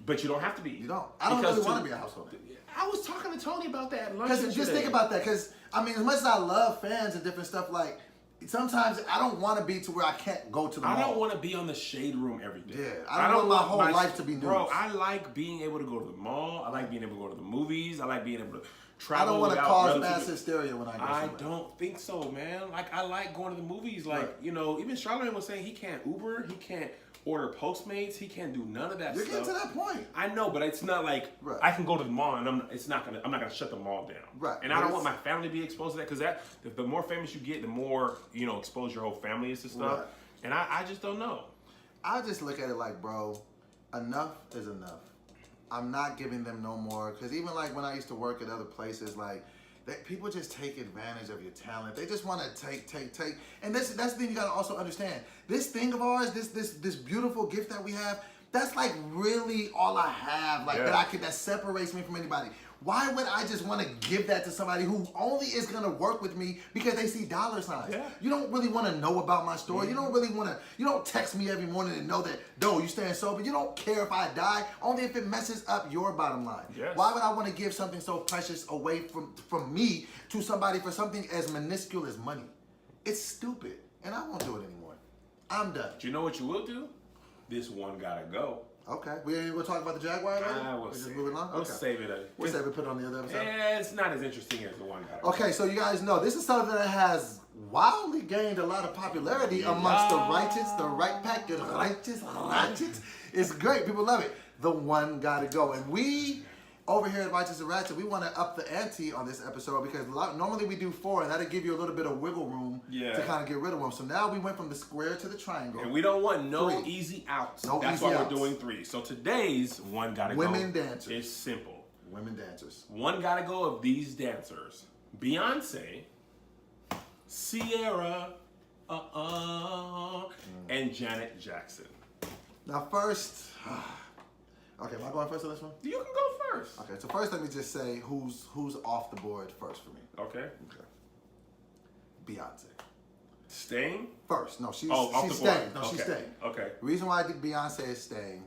But you don't have to be. You don't. I don't really want to be a household name. I was talking to Tony about that at lunch. Because just think about that. Because I mean, as much as I love fans and different stuff, like sometimes I don't want to be to where I can't go to the mall. I don't want to be on the shade room every day. Yeah, I don't want my whole life to be news. Bro, I like being able to go to the mall. I like being able to go to the movies. I like being able to travel. I don't want to cause mass hysteria when I go somewhere. I don't think so, man. Like, I like going to the movies. Like, you know, even Charlamagne was saying he can't Uber. He can't order Postmates. He can't do none of that stuff. You're getting to that point. I know, but it's not like I can go to the mall and I'm not gonna shut the mall down. Right. And I don't want my family to be exposed to that, because the more famous you get, the more, you know, exposed your whole family is to stuff. Right. And I just don't know. I just look at it like, bro, enough is enough. I'm not giving them no more, because even like when I used to work at other places, like people just take advantage of your talent. They just want to take. And that's the thing you got to also understand. This thing of ours, this beautiful gift that we have, that's like really all I have, like that separates me from anybody. Why would I just want to give that to somebody who only is going to work with me because they see dollar signs? Yeah. You don't really want to know about my story. You don't really want to, you don't text me every morning and know that, you staying sober. You don't care if I die, only if it messes up your bottom line. Yes. Why would I want to give something so precious away from me to somebody for something as minuscule as money? It's stupid, and I won't do it anymore. I'm done. Do you know what you will do? This one gotta go. Okay. We ain't gonna talk about the Jaguar later? We'll just moving on? We'll save it. We'll save it, put it on the other episode. Yeah, it's not as interesting as the one gotta go. Okay, so you guys know this is something that has wildly gained a lot of popularity amongst the right pack, righteous. It's great. People love it. The one gotta go. And we, over here at Righteous and Ratchet, we want to up the ante on this episode because normally we do 4, and that'll give you a little bit of wiggle room to kind of get rid of them. So now we went from the square to the triangle. And we don't want no easy outs. That's why we're doing 3. So today's one gotta go. Women dancers. It's simple. Women dancers. One gotta go of these dancers. Beyonce, Sierra, and Janet Jackson. Now first, okay, am I going first on this one? You can go first. Okay, so first let me just say who's off the board first for me. Okay. Beyonce. Staying? First. No, she's she's staying. No, she's staying. Okay. The reason why I think Beyonce is staying,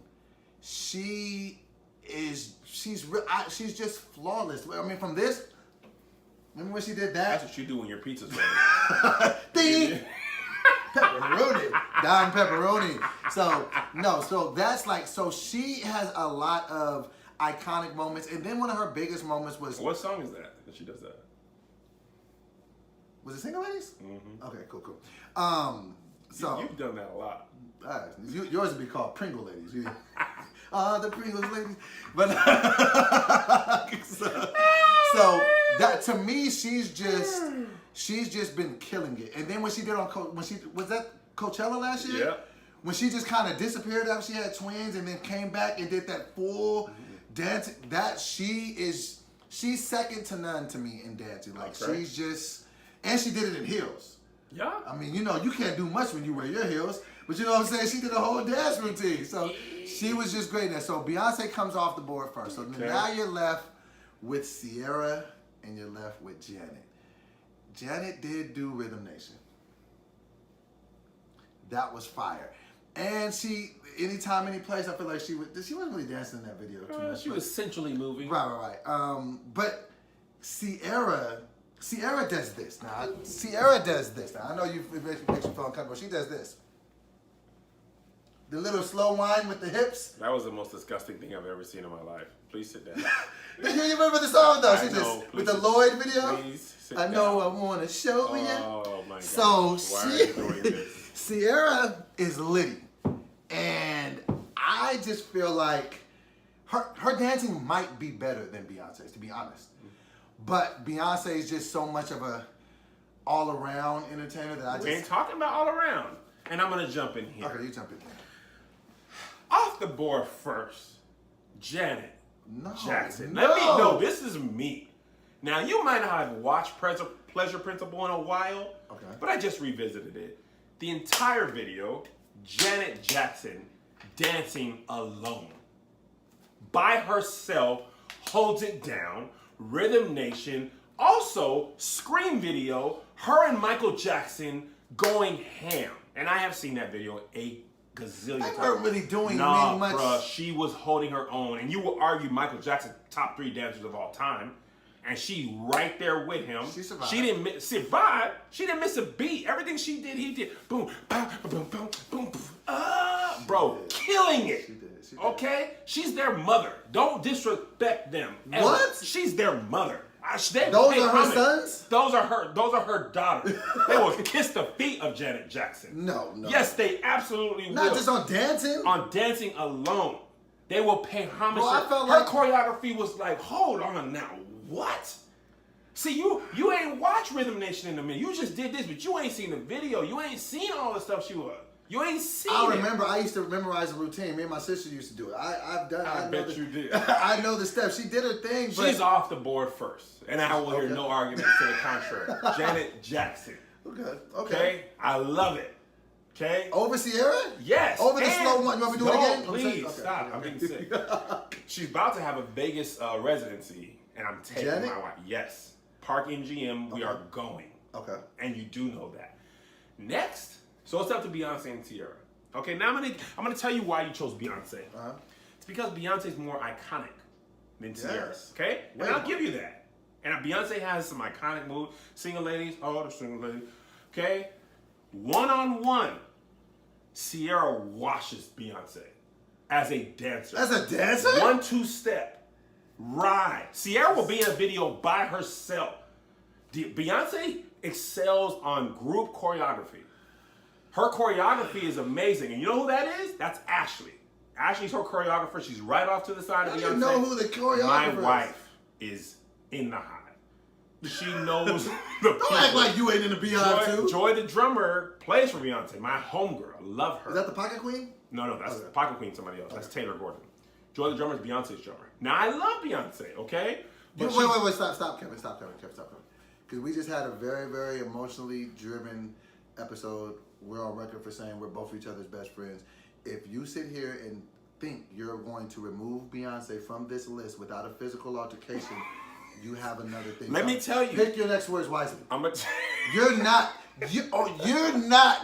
she's just flawless. I mean, from this, remember when she did that? That's what you do when your pizza's ready. Ding! Pepperoni. Down pepperoni. So that's like, so she has a lot of iconic moments. And then one of her biggest moments was... What song is that she does that? Was it Single Ladies? Mm-hmm. Okay, cool. So You've done that a lot. Yours would be called Pringle Ladies. The Pringles Ladies. But so that, to me, she's just been killing it. And then when she did was that Coachella last year? Yeah. When she just kind of disappeared after she had twins and then came back and did that full dance, she's second to none to me in dancing. Like she's just, and she did it in heels. Yeah. I mean, you can't do much when you wear your heels, but you know what I'm saying? She did a whole dance routine. So she was just great in that. So Beyonce comes off the board first. So now you're left with Sierra and you're left with Janet. Janet did do Rhythm Nation. That was fire. And she, anytime, any place, I feel like she wasn't really dancing in that video too much. She was centrally moving. Right. But Sierra does this. Now, Sierra does this. Now, I know it makes you feel uncomfortable. She does this. The little slow whine with the hips. That was the most disgusting thing I've ever seen in my life. Please sit down. You remember the song though? She just with the Lloyd video. Please sit I know down. I want to show you. Oh my God. So why are you doing this? Sierra is litty, and I just feel like her dancing might be better than Beyonce's, to be honest. But Beyonce is just so much of a all-around entertainer that We ain't talking about all around. And I'm gonna jump in here. Okay, you jump in. Off the board first, Janet Jackson. This is me. Now, you might not have watched Pleasure Principle in a while, but I just revisited it. The entire video, Janet Jackson dancing alone. By herself, holds it down, Rhythm Nation, also Scream video, her and Michael Jackson going ham. And I have seen that video a gazillion times. They weren't really doing much. Bruh, she was holding her own. And you will argue Michael Jackson, top 3 dancers of all time. And she right there with him. She survived. She didn't miss a beat. Everything she did, he did. Boom, boom, boom, boom, boom, boom. Bro, killing it. She did. Okay? She's their mother. Don't disrespect them. Ever. What? She's their mother. Those are her sons? Those are her daughters. They will kiss the feet of Janet Jackson. No. Yes, they absolutely will. Not just on dancing? On dancing alone. They will pay homage. Well, I felt her like choreography was like, hold on now, what? See, you ain't watched Rhythm Nation in a minute. You just did this, but you ain't seen the video. You ain't seen all the stuff she was. You ain't seen it. I remember I used to memorize the routine. Me and my sister used to do it. I bet you did. I know the steps. She did her thing. But she's off the board first. And I will hear no arguments to the contrary. Janet Jackson. Okay? I love it. Okay? Over Sierra? Yes. Over the slow one. You want me to do it again? Please, stop. I'm getting sick. She's about to have a Vegas residency, and I'm taking my wife. Yes. Park MGM, we are going. Okay. And you do know that. Next, so it's up to Beyonce and Sierra. Okay, now I'm gonna tell you why you chose Beyonce. It's because Beyonce's more iconic than Sierra. Okay? And I'll give you that. And Beyonce has some iconic moves. Single ladies, the single ladies. Okay? One-on-one. Sierra washes Beyonce as a dancer. As a dancer? 1-2 step. Ride. Sierra will be in a video by herself. Beyonce excels on group choreography. Her choreography is amazing. And you know who that is? That's Ashley. Ashley's her choreographer. She's right off to the side of Beyonce. You know who the choreographer is? My wife is in the hive. She knows the Don't act like you ain't in the Beyonce too. Joy the drummer plays for Beyonce. My homegirl. Love her. Is that the Pocket Queen? No, that's the Pocket Queen, somebody else. That's Taylor Gordon. Joy the drummer is Beyonce's drummer. Now, I love Beyonce, okay? Wait, stop, Kevin. Because we just had a very, very emotionally driven episode. We're on record for saying we're both each other's best friends. If you sit here and think you're going to remove Beyonce from this list without a physical altercation, you have another thing. Let me tell you. Pick your next words wisely. You're not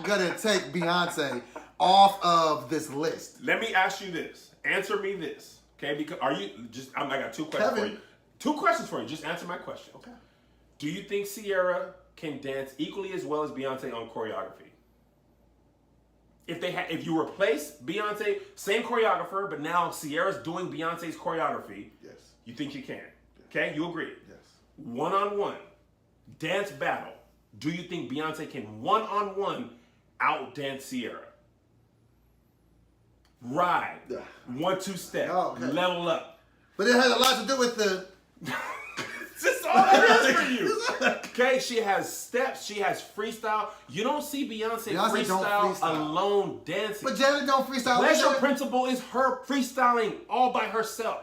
gonna take Beyonce off of this list. Let me ask you this. Answer me this, okay? Because I got 2 questions for you. 2 questions for you. Just answer my question. Okay. Do you think Sierra can dance equally as well as Beyonce on choreography? If you replace Beyonce, same choreographer, but now Sierra's doing Beyonce's choreography, yes, you think she can? Yes. Okay, you agree? Yes. One-on-one dance battle. Do you think Beyonce can one-on-one outdance Sierra? Ride. 1-2 step. Oh, okay. Level up. But it has a lot to do with the. That's all that is for you. Okay, she has steps. She has freestyle. You don't see Beyonce freestyle alone dancing. But Janet don't freestyle. Pleasure Principle is her freestyling all by herself.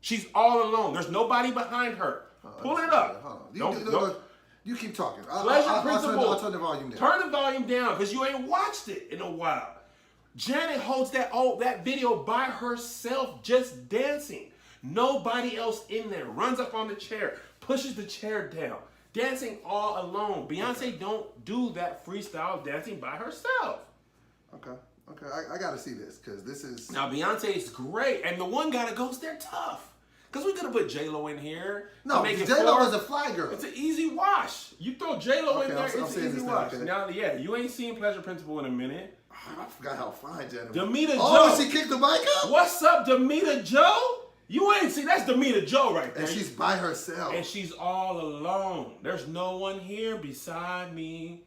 She's all alone. There's nobody behind her. Pull it up. You keep talking. Pleasure Principle. I'll turn the volume down. Turn the volume down because you ain't watched it in a while. Janet holds that video by herself, just dancing. Nobody else in there. Runs up on the chair, pushes the chair down, dancing all alone. Beyonce don't do that freestyle dancing by herself. Okay. I gotta see this because this is. Now Beyonce is great, and the one gotta go. They're tough. Because we could have put J-Lo in here. No, J-Lo is a fly girl. It's an easy wash. You throw J-Lo in there, it's an easy wash. Okay. Now, yeah, you ain't seen Pleasure Principle in a minute. I forgot how fine Janet was. Demita Joe. Oh, she kicked the mic up? What's up, Demita Joe? You ain't see, that's Demita Joe right there. And she's by herself. And she's all alone. There's no one here beside me.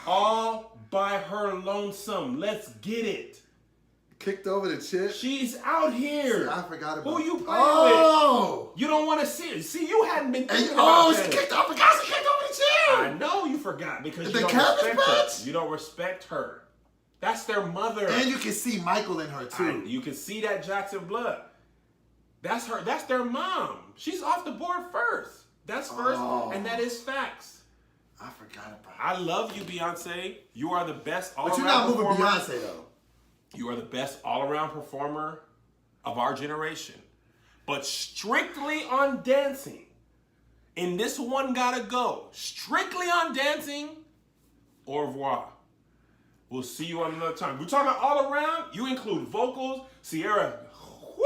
All by her lonesome. Let's get it. Kicked over the chick. She's out here. See, I forgot about. Who you playing with? You don't want to see it. See, you hadn't been thinking about she kicked over. She kicked over the chair. I know you forgot because you the don't respect her. You don't respect her. That's their mother. And you can see Michael in her too. You can see that Jackson blood. That's her. That's their mom. She's off the board first. That's first, and that is facts. I forgot about it. I love you, Beyonce. You are the best all-around performer. But you're not moving performer. Beyonce though. You are the best all-around performer of our generation. But strictly on dancing, in this one gotta go. Strictly on dancing, au revoir. We'll see you on another time. We're talking about all around. You include vocals, Sierra. Woo!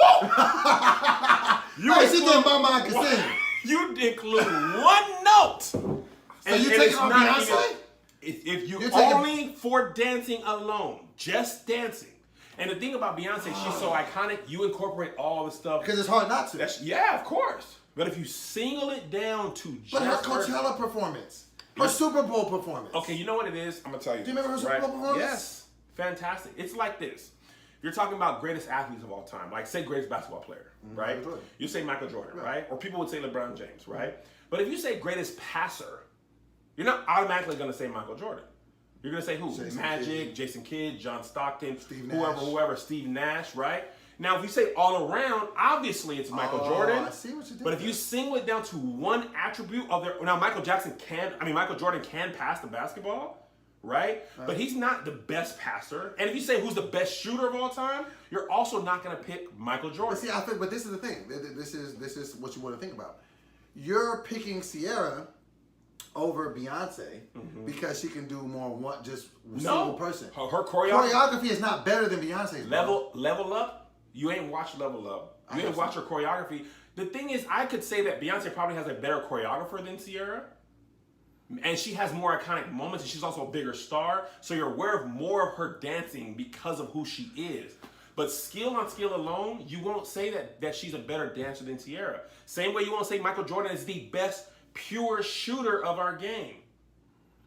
She did Mama I Can Sing. You include one note. So you taking on Beyonce? If you only for dancing alone, just dancing. And the thing about Beyonce, she's so iconic, you incorporate all the stuff. Because it's hard not to. Yeah, of course. But if you single it down to just her Coachella performance, her Super Bowl performance. Okay, you know what it is? I'm going to tell you. Do you remember her Super Bowl performance? Yes. Fantastic. It's like this. You're talking about greatest athletes of all time, like say greatest basketball player, right? You say Michael Jordan, right? Or people would say LeBron James, right? But if you say greatest passer, you're not automatically going to say Michael Jordan. You're going to say who? Magic, Jason Kidd, John Stockton, whoever, Steve Nash, right? Now, if you say all around, obviously it's Michael Jordan. I see what you did. But if you single it down to one attribute of their... Now, Michael Jordan can pass the basketball, right? But he's not the best passer. And if you say who's the best shooter of all time, you're also not going to pick Michael Jordan. But this is the thing. This is what you want to think about. You're picking Sierra over Beyonce because she can do more single person. Her choreography is not better than Beyonce's. Level Up. You ain't watched Level Up. You ain't watched her choreography. The thing is, I could say that Beyonce probably has a better choreographer than Sierra. And she has more iconic moments, and she's also a bigger star. So you're aware of more of her dancing because of who she is. But skill on skill alone, you won't say that she's a better dancer than Ciara. Same way you won't say Michael Jordan is the best pure shooter of our game.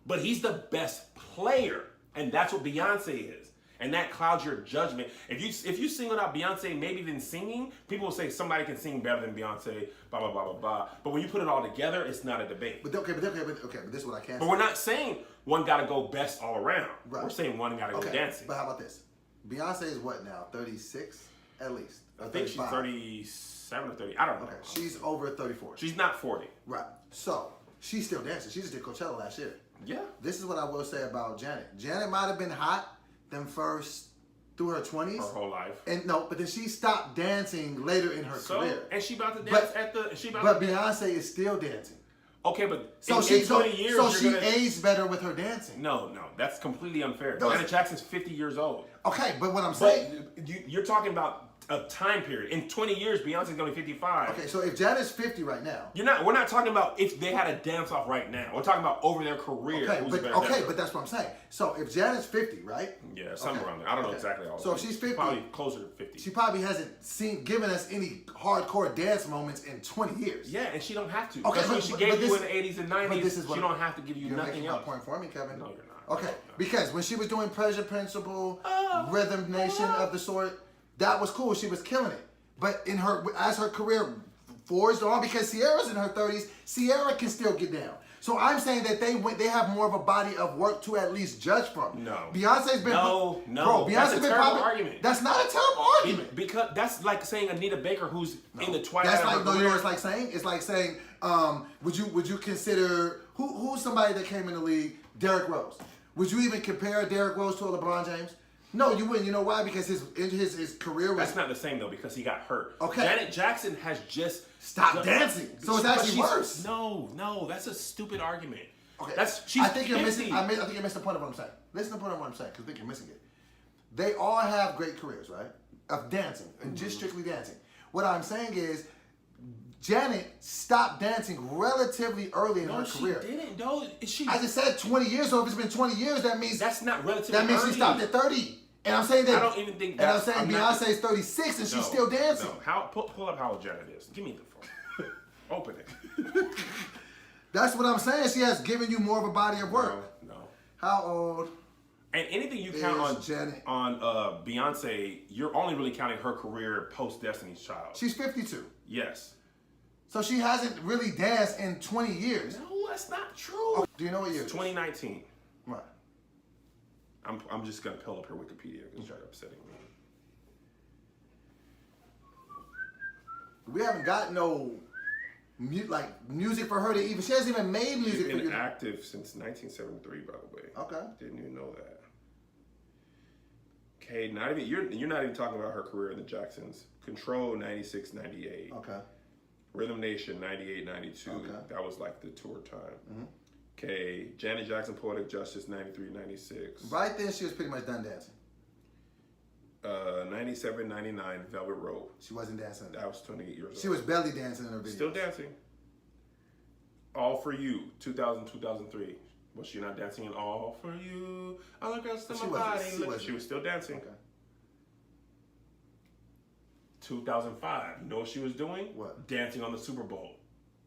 But he's the best player. And that's what Beyonce is. And that clouds your judgment. If you singled out Beyonce maybe than singing, people will say somebody can sing better than Beyonce, blah, blah, blah, blah, blah. But when you put it all together, it's not a debate. But this is what I can say. But we're not saying one got to go best all around. Right. We're saying one got to go dancing. But how about this? Beyonce is what now? 36 at least? I think 35. She's 37 or 30. I don't know. Okay, she's over 34. She's not 40. Right. So, she's still dancing. She just did Coachella last year. Yeah. This is what I will say about Janet. Janet might have been hot them first through her 20s. Her whole life. But then she stopped dancing later in her career. And she about to dance But Beyonce is still dancing. Okay, but in 20 years, so she aged better with her dancing. No, that's completely unfair. Janet Jackson's 50 years old. Okay, but what I'm saying, you're talking about a time period. In 20 years, Beyonce's gonna be 55. Okay, so if Janet's 50 right now, we're not talking about if they had a dance off right now. We're talking about over their career. But that's what I'm saying. So if Janet's 50, right? Yeah, somewhere around there. I don't know exactly all. So if she's 50, probably closer to 50. She probably hasn't given us any hardcore dance moments in 20 years. Yeah, and she don't have to. Okay, but she gave you in the 80s and 90s. She don't have to give you nothing else. You're making my point for me, Kevin. No, you're not. Okay, because when she was doing Pleasure Principle, Rhythm Nation of the sort, that was cool. She was killing it. But as her career forged on, because Ciara's in her 30s, Ciara can still get down. So I'm saying that they have more of a body of work to at least judge from. No. Beyonce's been bro. Beyonce's that's a been terrible argument. That's not a terrible argument. Because that's like saying Anita Baker, who's in the twilight. That's like you know what it's like saying? It's like saying, would you consider who's somebody that came in the league? Derrick Rose. Would you even compare Derrick Rose to LeBron James? No, you wouldn't. You know why? Because his career was... That's not the same, though, because he got hurt. Okay. Janet Jackson has just... stopped dancing. So it's actually worse. No, that's a stupid argument. Okay. She's I think you're 50. missing... I think you missed the point of what I'm saying. Listen to the point of what I'm saying, because I think you're missing it. They all have great careers, right? Of dancing, and just strictly dancing. What I'm saying is, Janet stopped dancing relatively early in her career. She didn't. No, I just said 20 years. So if it's been 20 years, that means that's not relatively. That means early. She stopped at 30. And I'm saying that. I don't even think. And I'm saying Beyonce's 36 and she's still dancing. No. Pull up how old Janet is. Give me the phone. Open it. That's what I'm saying. She has given you more of a body of work. No. How old? And anything you count on Beyonce, you're only really counting her career post Destiny's Child. She's 52. Yes. So she hasn't really danced in 20 years. No, that's not true. Do you know what year? 2019. Right. I'm just gonna pull up her Wikipedia because you're upsetting me. We haven't got no music for her to even. She hasn't even made music. She's been active since 1973, by the way. Okay. Didn't even know that. Okay, you're not even talking about her career in the Jacksons. Control 96, 98. Okay. Rhythm Nation 98, 92. Okay. That was like the tour time. Mm-hmm. Okay, Janet Jackson Poetic Justice 93, 96. Right then she was pretty much done dancing. 97, 99 Velvet Rope. She wasn't dancing. That was 28 years old. She was belly dancing in her videos. Still dancing. All For You 2000, 2003. Was she not dancing in All For You? All the girls to my body. She was still dancing. Okay. 2005. You know what she was doing? What? Dancing on the Super Bowl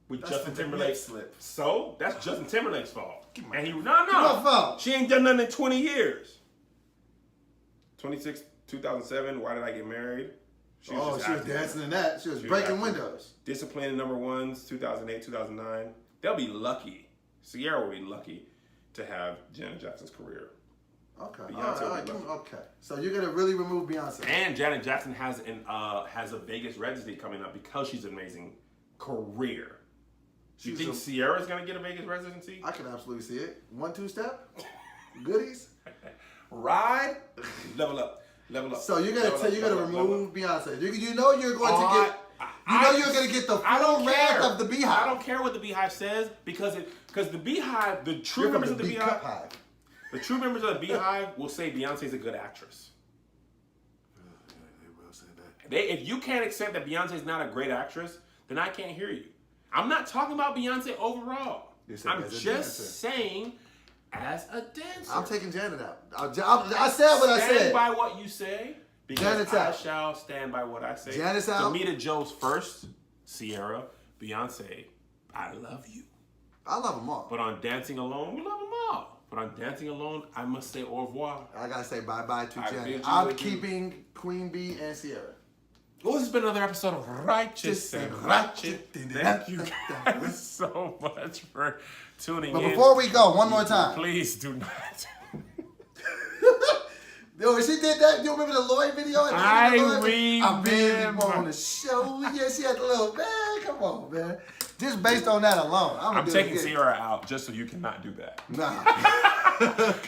with That's Justin Timberlake. Slip. So that's Justin Timberlake's fault. And he my fault. She ain't done nothing in 20 years. 2007. Why Did I Get Married? She was dancing in that. She was breaking windows. Discipline Number Ones 2008, 2009. They'll be lucky. Ciara will be lucky to have Janet Jackson's career. Okay. Beyonce all right. Okay. So you're gonna really remove Beyonce. And Janet Jackson has a Vegas residency coming up because she's an amazing career. You think Ciara's gonna get a Vegas residency? I can absolutely see it. 1-2 step. Goodies. Ride. Level up. So you're gonna remove Beyonce. You know you're going to get. You're going to get the full wrath of the Beehive. I don't care what the Beehive says because the Beehive, the true members of the Beehive. The true members of the Beehive will say Beyonce's a good actress. They will say that. If you can't accept that Beyonce's not a great actress, then I can't hear you. I'm not talking about Beyonce overall. I'm just saying, as a dancer. I'm taking Janet out. I said what I said. Stand by what you say. Because Janet's I out. shall stand by what I say. Janet's out. Tamita Jones first. Sierra. Beyonce. I love you. I love them all. But on Dancing Alone, we love them all. But on Dancing Alone, I must say au revoir. I gotta say bye-bye to I Janet. bid you I'm adieu. keeping Queen Bee and Sierra. Well, this has been another episode of Righteous and Ratchet. Thank you guys so much for tuning in. But before we go, one more time. Please do not. Yo, when she did that, you remember the Lloyd video? I I really remember. want to show. Yeah, she had the little, man, come on, man. Just based on that alone. I'm taking Sierra out just so you cannot do that. Nah.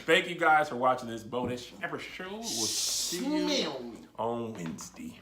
Thank you guys for watching this bonus episode. We'll see you on Wednesday.